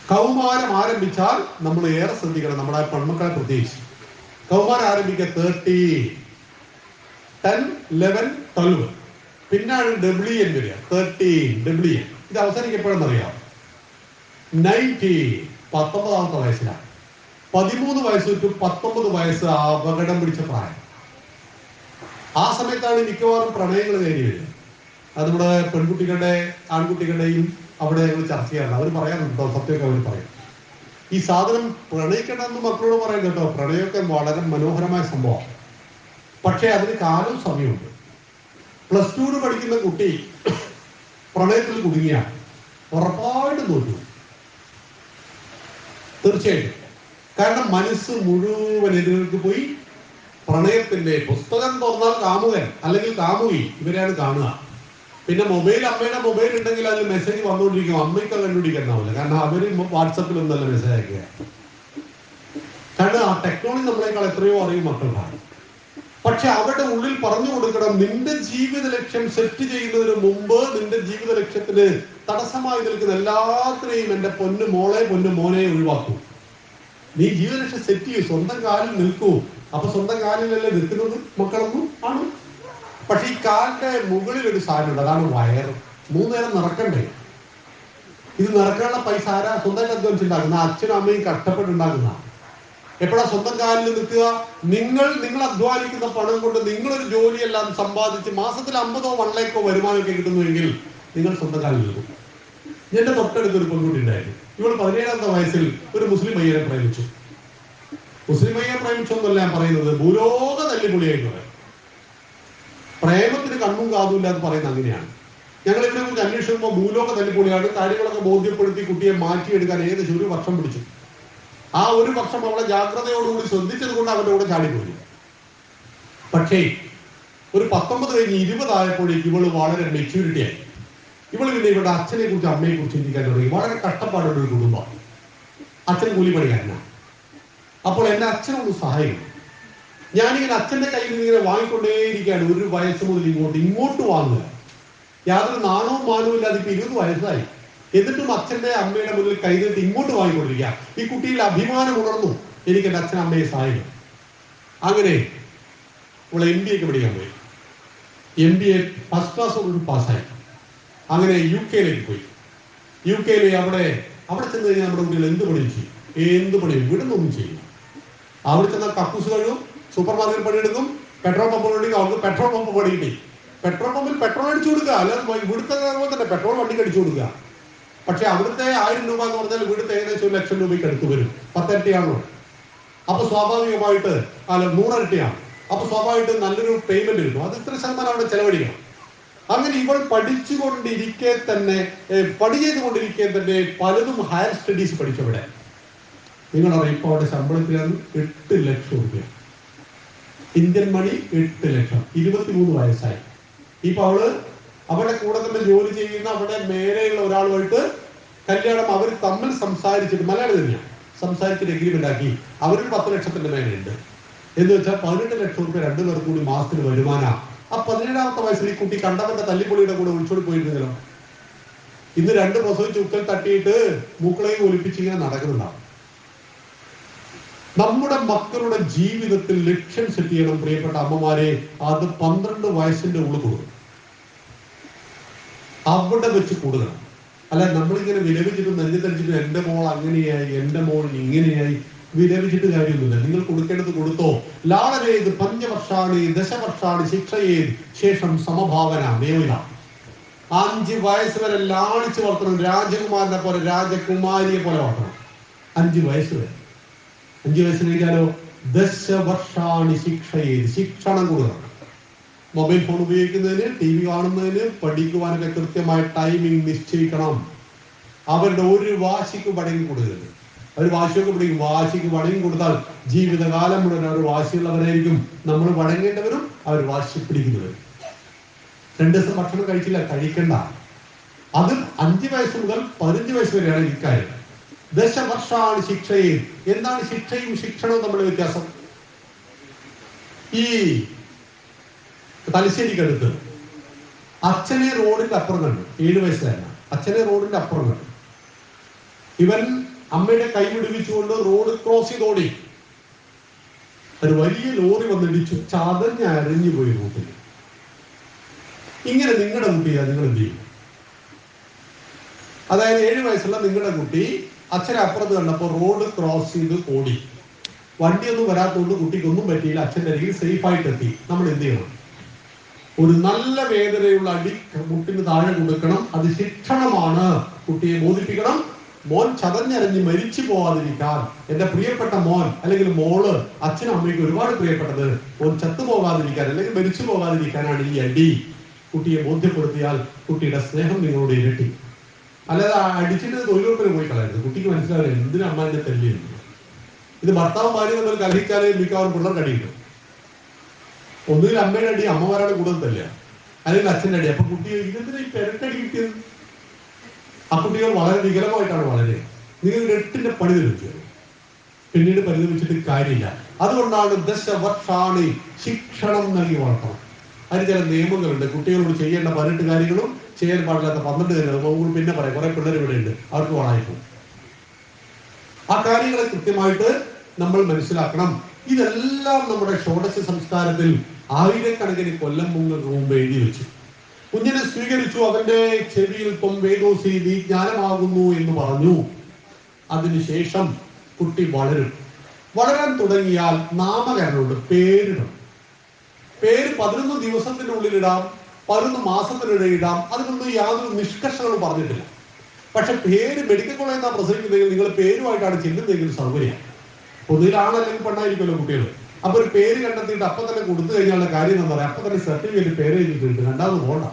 കൗമാരം ആരംഭിച്ചാൽ നമ്മൾ ഏറെ ശ്രദ്ധിക്കണം, നമ്മുടെ പെൺമക്കളെ പ്രത്യേകിച്ച്. കൗമാരം ആരംഭിക്കുക 13, 10, 11, 12, പിന്നാണ് WN വരിക 13 WN. ഇത് അവസാനിക്കപ്പോഴെന്നറിയാം 19, 19ാമത്തെ വയസ്സിലാണ്. 13 വയസ്സ് ടു 19 വയസ്സ് അപകടം പിടിച്ച പ്രായം. ആ സമയത്താണ് മിക്കവാറും പ്രണയങ്ങൾ കയറി വരിക. അത് നമ്മുടെ പെൺകുട്ടികളുടെ ആൺകുട്ടികളുടെയും അവിടെ ഞങ്ങൾ ചർച്ച ചെയ്യാറുണ്ട്. അവർ പറയാറുണ്ടോ, സത്യമൊക്കെ അവർ പറയും. ഈ സാധനം പ്രണയിക്കണമെന്ന് മക്കളോട് പറയാം കേട്ടോ. പ്രണയമൊക്കെ വളരെ മനോഹരമായ സംഭവമാണ്. പക്ഷെ അതിന് കാലവും സമയമുണ്ട്. +2 പഠിക്കുന്ന കുട്ടി പ്രണയത്തിൽ കുടുങ്ങിയാൽ ഉറപ്പായിട്ടും തോറ്റു, തീർച്ചയായിട്ടും. കാരണം മനസ്സ് മുഴുവൻ എതിർക്ക് പോയി. പ്രണയത്തിന്റെ പുസ്തകം തുറന്നാൽ കാമുകൻ അല്ലെങ്കിൽ കാമുകി ഇവരെയാണ് കാണുക. പിന്നെ അമ്മയുടെ മൊബൈൽ ഉണ്ടെങ്കിൽ അതിൽ മെസ്സേജ് വന്നുകൊണ്ടിരിക്കും. അമ്മയ്ക്ക് കണ്ടുപിടിക്കാനാവില്ല, കാരണം അവര് വാട്സപ്പിലൊന്നല്ല മെസ്സേജ് അയക്കുക. കാരണം ആ ടെക്നോളജി നമ്മളെക്കാൾ എത്രയോ അറിയും മക്കൾക്കാണ്. പക്ഷെ അവരുടെ ഉള്ളിൽ പറഞ്ഞു കൊടുക്കണം, നിന്റെ ജീവിത ലക്ഷ്യം സെറ്റ് ചെയ്യുന്നതിന് മുമ്പ് നിന്റെ ജീവിത ലക്ഷ്യത്തിന് തടസ്സമായി നിൽക്കുന്ന എല്ലാത്തിനെയും എന്റെ പൊന്നു മോളെ പൊന്നു മോനെ ഒഴിവാക്കൂ. നീ ജീവിത ലക്ഷ്യം സെറ്റ് ചെയ്യൂ, സ്വന്തം കാലിൽ നിൽക്കൂ. അപ്പൊ സ്വന്തം കാലിലല്ലേ നിൽക്കുന്നത് മക്കളൊന്നും ആണ്. പക്ഷെ ഈ കാലിന്റെ മുകളിൽ ഒരു സാധനമുണ്ട്, അതാണ് വയറ്. 3 നേരം നിറക്കണ്ടേ? ഇത് നിറക്കാനുള്ള പൈസ ആരാ? സ്വന്തമായിട്ട് അധ്വാനിച്ചുണ്ടാക്കുന്ന അച്ഛനും അമ്മയും കഷ്ടപ്പെട്ടുണ്ടാക്കുന്ന. എപ്പോഴാ സ്വന്തം കാലിൽ നിൽക്കുക? നിങ്ങൾ അധ്വാനിക്കുന്ന പണം കൊണ്ട് നിങ്ങളൊരു ജോലിയെല്ലാം സമ്പാദിച്ച് മാസത്തിൽ 50ഓ 1 ലക്ഷോ വരുമാനമൊക്കെ കിട്ടുന്നുവെങ്കിൽ നിങ്ങൾ സ്വന്തം കാലിൽ നിൽക്കും. എന്റെ തൊട്ടടുത്ത് ഒരു പെൺകുട്ടി ഉണ്ടായിരുന്നു. ഇവൾ 17ാമത്തെ വയസ്സിൽ ഒരു മുസ്ലിം പയ്യനെ പ്രേമിച്ചു. മുസ്ലിം പയ്യനെ പ്രേമിച്ചൊന്നുമല്ല ഞാൻ പറയുന്നത്, ഭൂലോക തല്ലിപ്പൊളിയായിട്ട് പറയും. പ്രേമത്തിന് കണ്ണും കാതും ഇല്ലാതെ പറയുന്നത് അങ്ങനെയാണ്. ഞങ്ങൾ ഇതിനെ കുറിച്ച് അന്വേഷിക്കുമ്പോൾ ഭൂലോക തല്ലിപ്പൊളിയാണ്. കാര്യങ്ങളൊക്കെ ബോധ്യപ്പെടുത്തി കുട്ടിയെ മാറ്റിയെടുക്കാൻ ഏകദേശം 1 വർഷം പിടിച്ചു. ആ 1 വർഷം അവളെ ജാഗ്രതയോടുകൂടി ശ്രദ്ധിച്ചത് കൊണ്ട് അവന്റെ കൂടെ ചാടിപ്പോയി. പക്ഷേ ഒരു 19 കഴിഞ്ഞ് 20 ആയപ്പോഴേക്ക് ഇവള് വളരെ മെച്യൂരിറ്റി ആയി. ഇവള് പിന്നെ ഇവരുടെ അച്ഛനെ കുറിച്ച് അമ്മയെ കുറിച്ച് ചിന്തിക്കാൻ തുടങ്ങി. വളരെ കഷ്ടപ്പാടുള്ള ഒരു കുടുംബം. അച്ഛൻ കൂലിപ്പണിക്കാരനാണ്. അപ്പോൾ എന്റെ അച്ഛനൊന്ന് സഹായിക്കും. ഞാനിങ്ങനെ അച്ഛന്റെ കയ്യിൽ നിന്ന് ഇങ്ങനെ വാങ്ങിക്കൊണ്ടേയിരിക്കുകയാണ്. 1 വയസ്സ് മുതൽ ഇങ്ങോട്ട് വാങ്ങുക. യാതൊരു നാണവും മാനവും ഇല്ലാതെ ഇപ്പൊ 20 വയസ്സായി. എന്നിട്ടും അച്ഛന്റെ അമ്മയുടെ മുന്നിൽ കൈനീട്ടി ഇങ്ങോട്ട് വാങ്ങിക്കൊണ്ടിരിക്കുക. ഈ കുട്ടിയിൽ അഭിമാനം ഉണർന്നു, എനിക്ക് എന്റെ അച്ഛൻ അമ്മയെ സഹായിക്കും. അങ്ങനെ ഇവിടെ MBA പഠിക്കാൻ പോയി. MBA ഫസ്റ്റ് ക്ലാസ് പാസ്സായി. അങ്ങനെ UK-യിലേക്ക് പോയി. UK-യിൽ അവിടെ ചെന്ന് കഴിഞ്ഞാൽ നമ്മുടെ കുട്ടികൾ എന്ത് പണിയും ചെയ്യും, എന്ത് പണിയും ഇവിടുന്നൊന്നും ചെയ്യും. അവിടെ ചെന്നാൽ കക്കൂസ് കഴിവും, സൂപ്പർ മാർക്കറ്റ് പണിയെടുക്കും, പെട്രോൾ പമ്പ് പണിയെടുക്കും. അവർക്ക് പെട്രോൾ പമ്പ് പണിയിട്ടേ പെട്രോൾ പമ്പിൽ പെട്രോൾ അടിച്ചു കൊടുക്കുക. അല്ലാതെ ഇവിടുത്തെ തന്നെ പെട്രോൾ വണ്ടിക്ക് അടിച്ചു കൊടുക്കുക. പക്ഷെ അവിടുത്തെ 1000 രൂപ എന്ന് പറഞ്ഞാൽ ഇവിടുത്തെ ഏകദേശം 1 ലക്ഷം രൂപയ്ക്ക് അടുത്ത് വരും. 10 ഇരട്ടിയാണോ? അപ്പൊ സ്വാഭാവികമായിട്ട് 100 ഇരട്ടിയാണ്. അപ്പൊ സ്വാഭാവികമായിട്ട് നല്ലൊരു പേയ്മെന്റ് കിട്ടും. അത് ഇത്ര ശതമാനം അവിടെ ചെലവഴിക്കണം. അങ്ങനെ ഇവൾ പഠിച്ചുകൊണ്ടിരിക്കെ തന്നെ പലതും ഹയർ സ്റ്റഡീസ് പഠിച്ചവിടെ. നിങ്ങളറിയാം ഇപ്പൊ അവിടെ ശമ്പളത്തിലാണ് 8 ലക്ഷം രൂപ. ഇന്ത്യൻ മണി 8 ലക്ഷം. 23 വയസ്സായി. ഇപ്പൊ അവളുടെ കൂടെ തന്നെ ജോലി ചെയ്യുന്ന അവിടെ മേലെയുള്ള ഒരാളുമായിട്ട് കല്യാണം അവർ തമ്മിൽ സംസാരിച്ചിട്ട്, മലയാളം തന്നെയാണ്, സംസാരിച്ചിട്ട് എഗ്രിമെന്റ് ആക്കി. അവർക്ക് 10 ലക്ഷത്തിന്റെ മേലെയുണ്ട്. എന്ന് വെച്ചാൽ 18 ലക്ഷം രൂപ 2 പേർക്ക് കൂടി മാസത്തിന് വരുമാനം. ആ 17ാമത്തെ വയസ്സിൽ ഈ കുട്ടി കണ്ടവന്റെ തല്ലിപ്പൊളിയുടെ കൂടെ ഒളിച്ചോടി പോയിരുന്നെങ്കിലോ? ഇന്ന് 2 പ്രസവിച്ച് ഉക്കൽ തട്ടിയിട്ട് മൂക്കളെയും ഒലിപ്പിച്ച് ഇങ്ങനെ നടക്കുന്നുണ്ടാവും. നമ്മുടെ മക്കളുടെ ജീവിതത്തിൽ ലക്ഷ്യം സെറ്റ് ചെയ്യണം പ്രിയപ്പെട്ട അമ്മമാരെ. അത് 12 വയസ്സിന്റെ ഉള്ളിൽ കൊടുക്കും. അവിടെ വെച്ച് കൊടുക്കണം. അല്ല നമ്മളിങ്ങനെ വിലപിച്ചിട്ടും നെഞ്ചത്തടിച്ചിട്ടും എന്റെ മോൾ അങ്ങനെയായി, എന്റെ മോൾ ഇങ്ങനെയായി വിലപിച്ചിട്ട് കാര്യമൊന്നുമില്ല. നിങ്ങൾ കൊടുക്കേണ്ടത് കൊടുത്തോ. ലാളനേത് പഞ്ചവർഷാണി ദശവർഷാണി ശിക്ഷയേത് ശേഷം സമഭാവന നിയമിത. 5 വയസ്സ് വരെ ലാളിച്ച് വളർത്തണം. രാജകുമാരനെ പോലെ, രാജകുമാരിയെ പോലെ വളർത്തണം. 5 വയസ്സ് വരെ. 5 വയസ്സിന് കഴിഞ്ഞാലോ ദശവർഷാണി ശിക്ഷയേത്, ശിക്ഷണം കൊടുക്കണം. മൊബൈൽ ഫോൺ ഉപയോഗിക്കുന്നതിന്, TV കാണുന്നതിന്, പഠിക്കുവാനൊക്കെ കൃത്യമായ ടൈമിംഗ് നിശ്ചയിക്കണം. അവരുടെ ഒരു വാശിക്ക് വടങ്ങി കൊടുക്കരുത്. അവർ വാശിയൊക്കെ പിടിക്കും. വാശിക്ക് വടങ്ങി കൊടുത്താൽ ജീവിതകാലം മുഴുവൻ അവർ വാശിയുള്ളവരായിരിക്കും. നമ്മൾ വടങ്ങേണ്ടവരും അവർ വാശി പിടിക്കുന്നവരും. 2 ദിവസം ഭക്ഷണം കഴിച്ചില്ല, കഴിക്കണ്ട. അത് 5 വയസ്സ് മുതൽ 15 വയസ്സ് വരെയാണ് ഇക്കാര്യം. ദശവർഷാണ് ശിക്ഷയും. എന്താണ് ശിക്ഷയും ശിക്ഷണവും തമ്മിലുള്ള വ്യത്യാസം? ഈ തലശ്ശേരിക്കടുത്ത് അച്ഛനെ റോഡിന്റെ അപ്പുറം കണ്ടു. 7 വയസ്സുകാരനാണ്. അച്ഛനെ റോഡിന്റെ അപ്പുറം കണ്ടു. ഇവൻ അമ്മയുടെ കൈ വിടുവിച്ചുകൊണ്ട് റോഡ് ക്രോസ് ചെയ്തോടി. ഒരു വലിയ ലോറി വന്നിടിച്ചു. ചതഞ്ഞ് അരഞ്ഞു പോയി റോഡിൽ. ഇങ്ങനെ നിങ്ങളുടെ കുട്ടിയാ നിങ്ങൾ എന്ത് ചെയ്യും? അതായത് 7 വയസ്സുള്ള നിങ്ങളുടെ കുട്ടി അച്ഛനെ അപ്പുറത്ത് കണ്ടപ്പോൾ റോഡ് ക്രോസ് ചെയ്ത് ഓടി. വണ്ടിയൊന്നും വരാത്തതുകൊണ്ട് കുട്ടിക്കൊന്നും പറ്റിയില്ല. അച്ഛൻ്റെ അരികിൽ സേഫായിട്ട് എത്തി. നമ്മൾ എന്ത് ചെയ്യണം? ഒരു നല്ല വേദനയുള്ള അടി മുട്ടിന് താഴെ കൊടുക്കണം. അത് ശിക്ഷണമാണ്. കുട്ടിയെ ബോധിപ്പിക്കണം. മോൻ ചതഞ്ഞരഞ്ഞ് മരിച്ചു പോകാതിരിക്കാൻ, എന്റെ പ്രിയപ്പെട്ട മോൻ അല്ലെങ്കിൽ മോള് അച്ഛനും അമ്മയ്ക്ക് ഒരുപാട് പ്രിയപ്പെട്ടത്, മോൻ ചത്തുപോകാതിരിക്കാൻ അല്ലെങ്കിൽ മരിച്ചു പോകാതിരിക്കാനാണ് ഈ അടി. കുട്ടിയെ ബോധ്യപ്പെടുത്തിയാൽ കുട്ടിയുടെ സ്നേഹം നിങ്ങളോട് ഇരട്ടി. അല്ലാതെ അടിച്ചിട്ട് തൊഴിലുറപ്പിന് പോയി കളയരുത്. കുട്ടിക്ക് മനസ്സിലാവില്ല എന്തിനും അമ്മാന്റെ തല്ലിയിരുന്നു. ഇത് ഭർത്താവും ഭാര്യ തമ്മിൽ കലഹിച്ചാലേ മിക്കവാറും പിള്ളേർ അടിയിട്ടു. ഒന്നുകിൽ അമ്മയുടെ അടി അമ്മമാരുടെ കൂടുതൽ തല്ലുക, അല്ലെങ്കിൽ അച്ഛൻ്റെ അടി. അപ്പൊ കുട്ടിയെ ഇതെന്തിനാ ഈ പെരക്കടി കിട്ടിയത്? ആ കുട്ടികൾ വളരെ വികലമായിട്ടാണ് വളരെ. നിങ്ങൾ 8ന്റെ പണി തെളിച്ചു, പിന്നീട് പരിതപിച്ചിട്ട് കാര്യമില്ല. അതുകൊണ്ടാണ് ദശവർഷാണി ശിക്ഷണം നൽകി വളർത്തണം. അതിന് ചില നിയമങ്ങളുണ്ട്. കുട്ടികളോട് ചെയ്യേണ്ട 18 കാര്യങ്ങളും ചെയ്യാൻ പാടില്ലാത്ത 12 കാര്യങ്ങളും പിന്നെ പറയാം. കുറെ പിള്ളേർ ഇവിടെ ഉണ്ട്, അവർക്ക് വളായിപ്പോ. ആ കാര്യങ്ങളെ കൃത്യമായിട്ട് നമ്മൾ മനസ്സിലാക്കണം. ഇതെല്ലാം നമ്മുടെ ഷോഡശ സംസ്കാരത്തിൽ ആയിരക്കണക്കിന് കൊല്ലം മുമ്പ് എഴുതി വെച്ചു. കുഞ്ഞിനെ സ്വീകരിച്ചു, അവന്റെ ചെവിയിൽ വേദോസി നീ ജ്ഞാനമാകുന്നു എന്ന് പറഞ്ഞു. അതിനുശേഷം കുട്ടി വളരാൻ തുടങ്ങിയാൽ നാമകരണമുണ്ട്, പേരിടണം. പേര് 11 ദിവസത്തിനുള്ളിൽ ഇടാം, 11 മാസത്തിനിടെ ഇടാം. അതിനൊന്നും യാതൊരു നിഷ്കർഷങ്ങളും പറഞ്ഞിട്ടില്ല. പക്ഷെ പേര് മെഡിക്കൽ കോളേജിൽ നിന്നാണ് പ്രസവിക്കുന്നതെങ്കിൽ നിങ്ങൾ പേരുമായിട്ടാണ് ചെല്ലുന്നതെങ്കിൽ സൗകര്യം. പൊതുവിലാണല്ലെങ്കിൽ പെണ്ണായിരിക്കുമല്ലോ കുട്ടികൾ. അപ്പൊ ഒരു പേര് കണ്ടെത്തിയിട്ട് അപ്പൊ തന്നെ കൊടുത്തു കഴിഞ്ഞാലുള്ള കാര്യം എന്താ പറയാ, അപ്പൊ തന്നെ സർട്ടിഫിക്കറ്റ് പേര് എഴുതിയിട്ട് രണ്ടാമത് പോകണ്ട.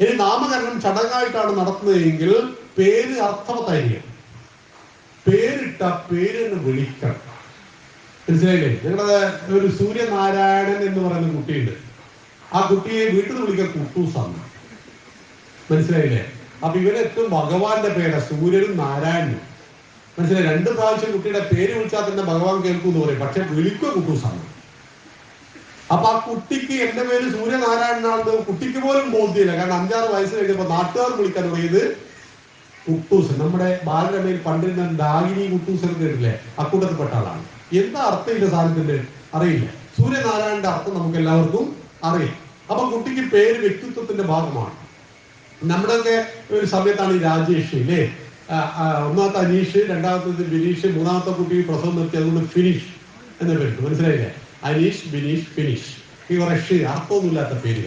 ഇനി നാമകരണം ചടങ്ങായിട്ടാണ് നടത്തുന്നതെങ്കിൽ പേര് അർത്ഥവത്തായിരിക്കും. പേരിട്ട പേരിന് വിളിക്കണം. മനസ്സിലായില്ലേ? ഞങ്ങളുടെ ഒരു സൂര്യനാരായണൻ എന്ന് പറയുന്ന കുട്ടിയുണ്ട്. ആ കുട്ടിയെ വീട്ടിൽ നിന്ന് വിളിക്കുക കുട്ടൂസാണ്. മനസ്സിലായില്ലേ? അപ്പൊ ഇവരെത്തും ഭഗവാന്റെ പേരാ, സൂര്യനും നാരായണനും. മനസ്സിലായി? 2 പ്രാവശ്യം കുട്ടിയുടെ പേര് വിളിച്ചാൽ തന്നെ ഭഗവാൻ കേൾക്കും എന്ന് പറയും. പക്ഷെ വിളിക്കുക കുട്ടൂസാണ്. അപ്പൊ ആ കുട്ടിക്ക് എന്റെ പേര് സൂര്യനാരായണനാണെന്ന് കുട്ടിക്ക് പോലും ബോധ്യമില്ല. കാരണം 5-6 വയസ്സ് കഴിഞ്ഞപ്പോ നാട്ടുകാർ വിളിക്കാൻ തുടങ്ങിയത് കുട്ടൂസൻ. നമ്മുടെ ബാലരമയിൽ പണ്ടിരുന്ന ഡാഗിനി കുട്ടൂസൻ കേട്ടില്ലേ? അക്കൂട്ടത്തിൽപ്പെട്ട ആളാണ്. എന്താ അർത്ഥം ഇതിന്റെ സാധനത്തിന്റെ അറിയില്ല. സൂര്യനാരായണന്റെ അർത്ഥം നമുക്ക് എല്ലാവർക്കും അറിയാം. അപ്പൊ കുട്ടിക്ക് പേര് വ്യക്തിത്വത്തിന്റെ ഭാഗമാണ്. നമ്മുടെയൊക്കെ ഒരു സമയത്താണ് ഈ രാജേഷ് ഇല്ലേ, ഒന്നാമത്തെ അനീഷ്, രണ്ടാമത്തത് ബിനീഷ്, മൂന്നാമത്തെ കുട്ടി പ്രസവം നിർത്തി, അതുകൊണ്ട് ഫിനിഷ് എന്ന പേര്. മനസ്സിലായില്ലേ? അനീഷ്, ബിനീഷ്, ഫിനിഷ്. ഈ കുറേ അർത്ഥമൊന്നുമില്ലാത്ത പേര്.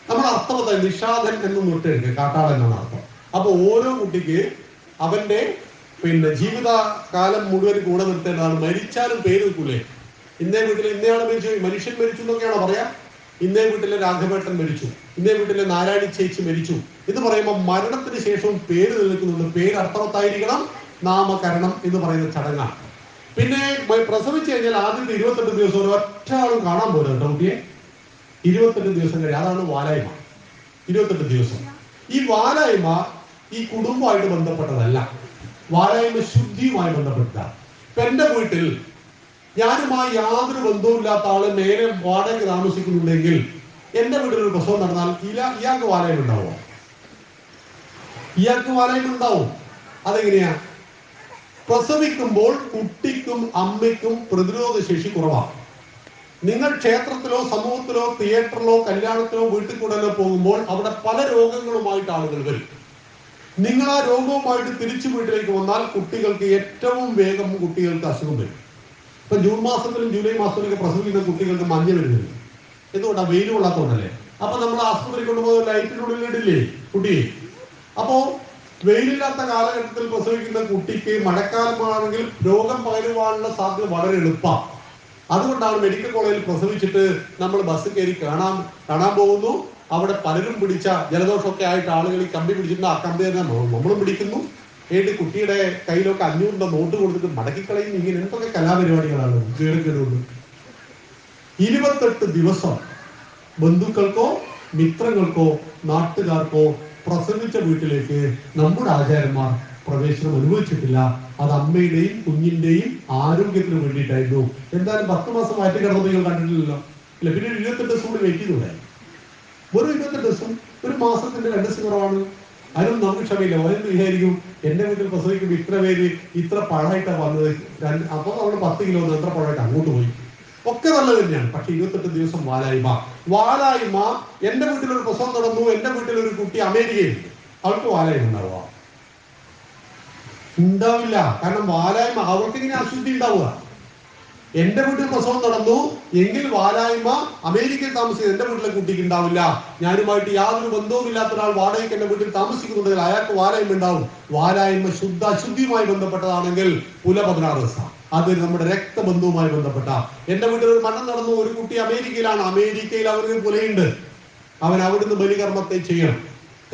നമ്മുടെ അർത്ഥമല്ല, നിഷാദൻ എന്നും വിട്ടെടുക്കുക, കാട്ടാളൻ എന്നാണ് അർത്ഥം. അപ്പൊ ഓരോ കുട്ടിക്ക് അവന്റെ ജീവിതകാലം മുഴുവൻ കൂടെ നിർത്തേണ്ടതാണ്. മരിച്ചാലും പേര് നിൽക്കൂലേ? ഇന്നേ വീട്ടിൽ ഇന്നയാൾ മരിച്ചു, മനുഷ്യൻ മരിച്ചു എന്നൊക്കെയാണോ പറയാ? ഇന്നേ വീട്ടിലെ രാഘവേട്ടൻ മരിച്ചു, ഇന്നേ വീട്ടിലെ നാരായണി ചേച്ചി മരിച്ചു എന്ന് പറയുമ്പോൾ മരണത്തിന് ശേഷവും പേര് നിലനിൽക്കുന്നുണ്ട്. പേര് അർത്ഥവത്തായിരിക്കണം. നാമകരണം എന്ന് പറയുന്ന ചടങ്ങാണ്. പിന്നെ പ്രസവിച്ചു കഴിഞ്ഞാൽ ആദ്യത്തെ 28 ദിവസം ഒരൊറ്റ ആളും കാണാൻ പോലും കേട്ടോ കുട്ടിയെ. 28 ദിവസം കഴിഞ്ഞാൽ അതാണ് വാലായ്മ. 28 ദിവസം. ഈ വാലായ്മ ഈ കുടുംബമായിട്ട് ബന്ധപ്പെട്ടതല്ല. വാലായ്മ ശുദ്ധിയുമായി ബന്ധപ്പെട്ടതാണ്. ഇപ്പൊ എന്റെ വീട്ടിൽ ഞാനുമായി യാതൊരു ബന്ധവുമില്ലാത്ത ആള് നേരെ വാടക താമസിക്കുന്നുണ്ടെങ്കിൽ എന്റെ വീട്ടിലൊരു പ്രസവം നടന്നാൽ ഇയാൾക്ക് വാലായ്മ ഉണ്ടാവുമോ? ഇയാൾക്ക് വാലായ്മ ഉണ്ടാവും. അതെങ്ങനെയാ? പ്രസവിക്കുമ്പോൾ കുട്ടിക്കും അമ്മയ്ക്കും പ്രതിരോധ ശേഷി കുറവാണ്. നിങ്ങൾ ക്ഷേത്രത്തിലോ സമൂഹത്തിലോ തിയേറ്ററിലോ കല്യാണത്തിലോ വീട്ടിൽ കൂടലോ പോകുമ്പോൾ അവിടെ പല രോഗങ്ങളുമായിട്ട് ആളുകൾ വരും. നിങ്ങൾ ആ രോഗവുമായിട്ട് തിരിച്ചു വീട്ടിലേക്ക് വന്നാൽ കുട്ടികൾക്ക് ഏറ്റവും വേഗം കുട്ടികൾക്ക് അസുഖം വരും. ഇപ്പൊ ജൂൺ മാസത്തിലും ജൂലൈ മാസത്തിലൊക്കെ പ്രസവിക്കുന്ന കുട്ടികൾക്ക് മഞ്ഞ വരുന്നില്ല. എന്തുകൊണ്ടാ? വെയിൽ കൊള്ളാത്തോണ്ടല്ലേ. അപ്പൊ നമ്മൾ ആശുപത്രി കൊണ്ടുപോകുന്ന ലൈറ്റിനുള്ളിൽ ഇടില്ലേ കുട്ടിയെ? അപ്പോ വെയിലില്ലാത്ത കാലഘട്ടത്തിൽ പ്രസവിക്കുന്ന കുട്ടിക്ക് മഴക്കാലമാണെങ്കിൽ രോഗം പകരുവാനുള്ള സാധ്യത വളരെ എളുപ്പമാണ്. അതുകൊണ്ടാണ് മെഡിക്കൽ കോളേജിൽ പ്രസവിച്ചിട്ട് നമ്മൾ ബസ് കയറി കാണാൻ പോകുന്നു. അവിടെ പലരും പിടിച്ച ജലദോഷമൊക്കെ ആയിട്ട് ആളുകൾ ഈ കമ്പി പിടിച്ചിട്ടുണ്ട്. ആ കമ്പി തന്നെ നമ്മളും പിടിക്കുന്നു. ഏത് കുട്ടിയുടെ കയ്യിലൊക്കെ 500 നോട്ട് കൊടുത്തിട്ട് മടക്കിക്കളയും. ഇങ്ങനെ എന്തൊക്കെ കലാപരിപാടികളാണ് കേൾക്കുന്നത്. 28 ദിവസം ബന്ധുക്കൾക്കോ മിത്രങ്ങൾക്കോ നാട്ടുകാർക്കോ പ്രസവിച്ച വീട്ടിലേക്ക് നമ്മുടെ ആചാര്യന്മാർ പ്രവേശനം അനുവദിച്ചിട്ടില്ല. അത് അമ്മയുടെയും കുഞ്ഞിന്റെയും ആരോഗ്യത്തിന് വേണ്ടിയിട്ടായിരുന്നു. എന്തായാലും 10 മാസം മാറ്റി കിടന്നത് നിങ്ങൾ കണ്ടിട്ടില്ലല്ലോ. ഇല്ല, പിന്നെ 28 ദിവസം കൂടി വെയിറ്റ് ചെയ്തൂടെ? വെറും 28 ദിവസം, ഒരു മാസത്തിന്റെ 2 ദിവസം കുറവാണ്. അതിനും നമുക്ക് ക്ഷമയില്ല. ഓരോന്ന് വിചാരിക്കും എന്റെ വീട്ടിൽ പ്രസവിക്കുമ്പോൾ ഇത്ര പേര് ഇത്ര പഴമായിട്ടാണ് വന്നത്, അപ്പൊ അവിടെ 10 കിലോ എത്ര പഴമായിട്ട് അങ്ങോട്ട് പോയി. ഒക്കെ നല്ലത് തന്നെയാണ്. പക്ഷെ 28 ദിവസം വാലായ്മ. എന്റെ വീട്ടിലൊരു പ്രസവം നടന്നു, എന്റെ വീട്ടിലൊരു കുട്ടി അമേരിക്കയിൽ, അവർക്ക് വാലായ്മ ഉണ്ടാവില്ല. കാരണം വാലായ്മ അവർക്ക് ഇങ്ങനെ അശുദ്ധി ഉണ്ടാവുക. എന്റെ വീട്ടിൽ പ്രസവം നടന്നു എങ്കിൽ വാലായ്മ അമേരിക്കയിൽ താമസിക്കുന്ന എന്റെ വീട്ടിലെ കുട്ടിക്ക് ഉണ്ടാവില്ല. ഞാനുമായിട്ട് യാതൊരു ബന്ധവും ഇല്ലാത്ത ഒരാൾ വാടകയ്ക്ക് എന്റെ വീട്ടിൽ താമസിക്കുന്നുണ്ടെങ്കിൽ അയാൾക്ക് വാലായ്മ ഉണ്ടാവും. വാലായ്മ അശുദ്ധിയുമായി ബന്ധപ്പെട്ടതാണെങ്കിൽ പുല 16 ദിവസം. അത് നമ്മുടെ രക്തബന്ധവുമായി ബന്ധപ്പെട്ട. എന്റെ വീട്ടിൽ ഒരു മരണം നടന്നു, ഒരു കുട്ടി അമേരിക്കയിലാണ്, അമേരിക്കയിൽ അവർക്ക് പുലയുണ്ട്, അവൻ അവിടുന്ന് ബലികർമ്മത്തെ ചെയ്യണം.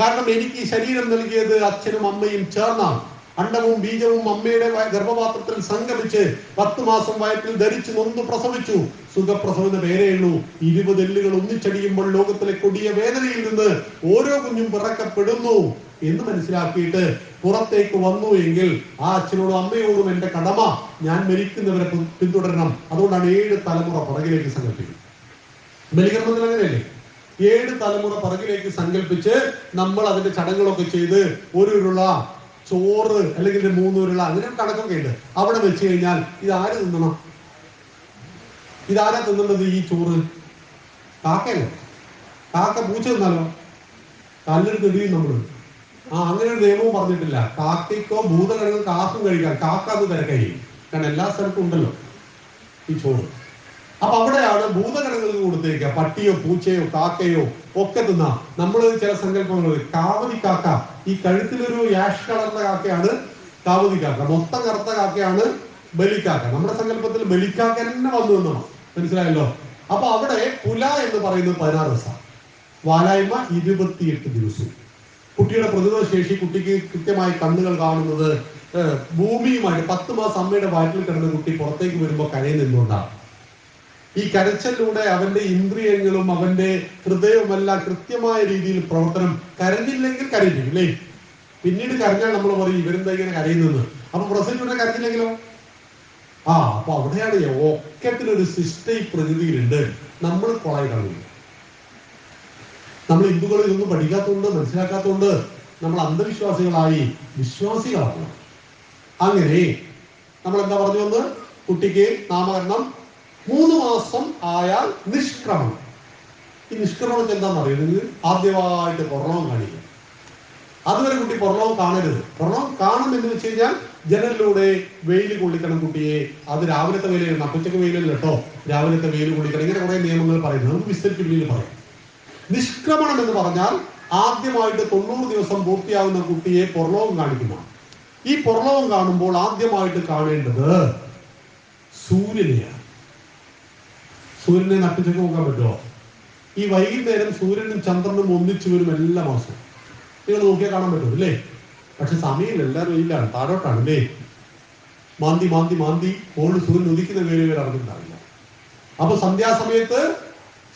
കാരണം എനിക്ക് ഈ ശരീരം നൽകിയത് അച്ഛനും അമ്മയും ചേർന്നാണ്. അണ്ടവും ബീജവും അമ്മയുടെ ഗർഭപാത്രത്തിൽ സംഗമിച്ച് 10 മാസം വയറ്റിൽ ധരിച്ച് നൊന്ത് പ്രസവിച്ചു. സുഖപ്രസവം എന്ന പേരേ ഉള്ളൂ. 20 എല്ലുകൾ ഒന്നിച്ചടിയുമ്പോൾ ലോകത്തിലെ കൊടിയ വേദനയിൽ നിന്ന് ഓരോ കുഞ്ഞും പിറക്കപ്പെടുന്നു എന്ന് മനസ്സിലാക്കിയിട്ട് പുറത്തേക്ക് വന്നു എങ്കിൽ ആ അച്ഛനോടും അമ്മയോടും എന്റെ കടമ, ഞാൻ മരിക്കുന്നവരെ പിന്തുടരണം. അതുകൊണ്ടാണ് 7 തലമുറ പുറകിലേക്ക് സങ്കല്പിക്കുന്നത്. ബലികർമ്മത്തിൽ അങ്ങനെയല്ലേ? 7 തലമുറ പുറകിലേക്ക് സങ്കല്പിച്ച് നമ്മൾ അതിന്റെ ചടങ്ങുകളൊക്കെ ചെയ്ത് ഒരു ഉരുള ചോറ് അല്ലെങ്കിൽ 3 ഉരുള അങ്ങനെ കണക്കൊക്കെ ഉണ്ട് അവിടെ വെച്ച് കഴിഞ്ഞാൽ ഇതാര് തിന്നണം? ഇതാരാ തിന്നേണ്ടത്? ഈ ചോറ് കാക്കയല്ലേ? കാക്ക പൂച്ച തിന്നാലോ? കല്ലെടുത്ത് എറിയും നമ്മള്. അങ്ങനെ ഒരു നിയമവും പറഞ്ഞിട്ടില്ല. കാക്കയ്ക്കോ ഭൂതഗണങ്ങൾക്ക് ആർക്കും കഴിക്കാം, കാക്ക അത് തിരക്കൈ. കാരണം എല്ലാ സ്ഥലത്തും ഉണ്ടല്ലോ ഈ ചോറ്. അപ്പൊ അവിടെയാണ് ഭൂതഗണങ്ങൾക്ക് കൊടുത്തേക്കുക. പട്ടിയോ പൂച്ചയോ കാക്കയോ ഒക്കെ തിന്നാ. നമ്മൾ ചില സങ്കല്പങ്ങൾ, കാവതി കാക്ക, ഈ കഴുത്തിലൊരു ആഷ് കളറിന്റെ കാക്കയാണ് കാവതി കാക്ക, മൊത്തം കറുത്ത കാക്കയാണ് ബലിക്കാക്ക. നമ്മുടെ സങ്കല്പത്തിൽ ബലിക്കാക്ക തന്നെ വന്നു എന്നാണ്. മനസ്സിലായല്ലോ? അപ്പൊ അവിടെ പുല എന്ന് പറയുന്നത് 16 ദിവസം, വാലായ്മ 28 ദിവസവും. കുട്ടിയുടെ പ്രതിരോധ ശേഷി, കുട്ടിക്ക് കൃത്യമായി കണ്ണുകൾ കാണുന്നത്, ഭൂമിയുമായിട്ട് 10 മാസം അമ്മയുടെ വയറ്റിൽ കിടന്ന കുട്ടി പുറത്തേക്ക് വരുമ്പോൾ കരയുന്നുണ്ടാണ്. ഈ കരച്ചിലൂടെ അവന്റെ ഇന്ദ്രിയങ്ങളും അവന്റെ ഹൃദയവുമെല്ലാം കൃത്യമായ രീതിയിൽ പ്രവർത്തനം. കരഞ്ഞില്ലെങ്കിൽ കരയിക്കും അല്ലേ? പിന്നീട് കരഞ്ഞാൽ നമ്മൾ പറയും ഇവരെന്താ ഇങ്ങനെ കരയുന്നത്. അപ്പൊ പ്രസവിച്ചുടനെ കരഞ്ഞില്ലെങ്കിലോ? അപ്പൊ അവിടെയാണ് ഒക്കത്തിനൊരു സിസ്റ്റം ഈ പ്രകൃതിയിലുണ്ട്. നമ്മൾ കൊളായി കളയുന്നു. നമ്മൾ ഹിന്ദുക്കൾ ഇതൊന്നും പഠിക്കാത്തതുകൊണ്ട്, മനസ്സിലാക്കാത്തതുകൊണ്ട് നമ്മൾ അന്ധവിശ്വാസികളായി വിശ്വാസികളാണ്. അങ്ങനെ നമ്മൾ എന്താ പറഞ്ഞു വന്ന്, കുട്ടിക്ക് നാമകരണം 3 മാസം ആയാൽ നിഷ്ക്രമണം. ഈ നിഷ്ക്രമണം എന്താണെന്ന് അറിയുന്നത്? ആദ്യമായിട്ട് പുറലോകം കാണിക്കുക. അതുവരെ കുട്ടി പുറലോകം കാണരുത്. പുറലോകം കാണും എന്ന് വെച്ച് കഴിഞ്ഞാൽ ജനലിലൂടെ വെയിൽ കൊള്ളിക്കണം കുട്ടിയെ. അത് രാവിലത്തെ വെയിലാണ്, അപ്പച്ചക്ക് വെയിലല്ല കേട്ടോ, രാവിലത്തെ വെയിൽ കൊള്ളിക്കണം. ഇങ്ങനെ കുറെ നിയമങ്ങൾ പറയുന്നത് നമുക്ക് വിസ്തരിച്ച് പിന്നീട് പറയാം. നിഷ്ക്രമണം എന്ന് പറഞ്ഞാൽ ആദ്യമായിട്ട് 90 ദിവസം പൂർത്തിയാകുന്ന കുട്ടിയെ പുറലോകം കാണിക്കുന്നതാണ്. ഈ പുറലോകം കാണുമ്പോൾ ആദ്യമായിട്ട് കാണേണ്ടത് സൂര്യനെയാണ്. സൂര്യനെ നട്ടുച്ചക്ക് നോക്കാൻ പറ്റുമോ? ഈ വൈകുന്നേരം സൂര്യനും ചന്ദ്രനും ഒന്നിച്ചു വരും എല്ലാ മാസവും. നിങ്ങൾ നോക്കിയാൽ കാണാൻ പറ്റും അല്ലേ? പക്ഷെ സമയം എല്ലാവരും വെയിലാണ്, താഴോട്ടാണ് അല്ലേ? മാന്തി മാന്തി മാന്തി മുകളിൽ സൂര്യൻ ഉദിക്കുന്ന വേര് വരെ അറിഞ്ഞിട്ടുണ്ടാവില്ല. അപ്പൊ സന്ധ്യാസമയത്ത്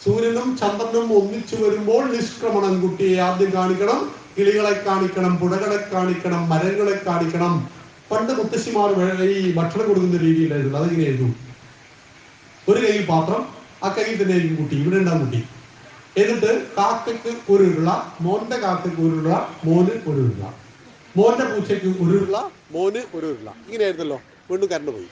സൂര്യനും ചന്ദ്രനും ഒന്നിച്ചു വരുമ്പോൾ നിഷ്ക്രമണം. കുട്ടിയെ ആദ്യം കാണിക്കണം. കിളികളെ കാണിക്കണം, പുഴകളെ കാണിക്കണം, മരങ്ങളെ കാണിക്കണം. പണ്ട് മുത്തശ്ശിമാർ ഈ ഭക്ഷണം കൊടുക്കുന്ന രീതിയിലായിരുന്നു. അതെങ്ങനെയായിരുന്നു? ഒരു കയ്യിൽ പാത്രം, ആ കയ്യിൽ തന്നെ ആയിരിക്കും കുട്ടി, ഇവിടെ ഉണ്ടാകും കുട്ടി. എന്നിട്ട് കാക്കയ്ക്ക് ഒരു ഉരുള, മോന്റെ കാക്കയ്ക്ക് ഒരു ഉരുള, മോന് ഒരു ഉരുള, മോന്റെ പൂച്ചയ്ക്ക് ഒരു ഉരുള, മോന് ഒരു ഉരുള. ഇങ്ങനെയായിരുന്നല്ലോ. വീണ്ടും കരണ്ട് പോയി.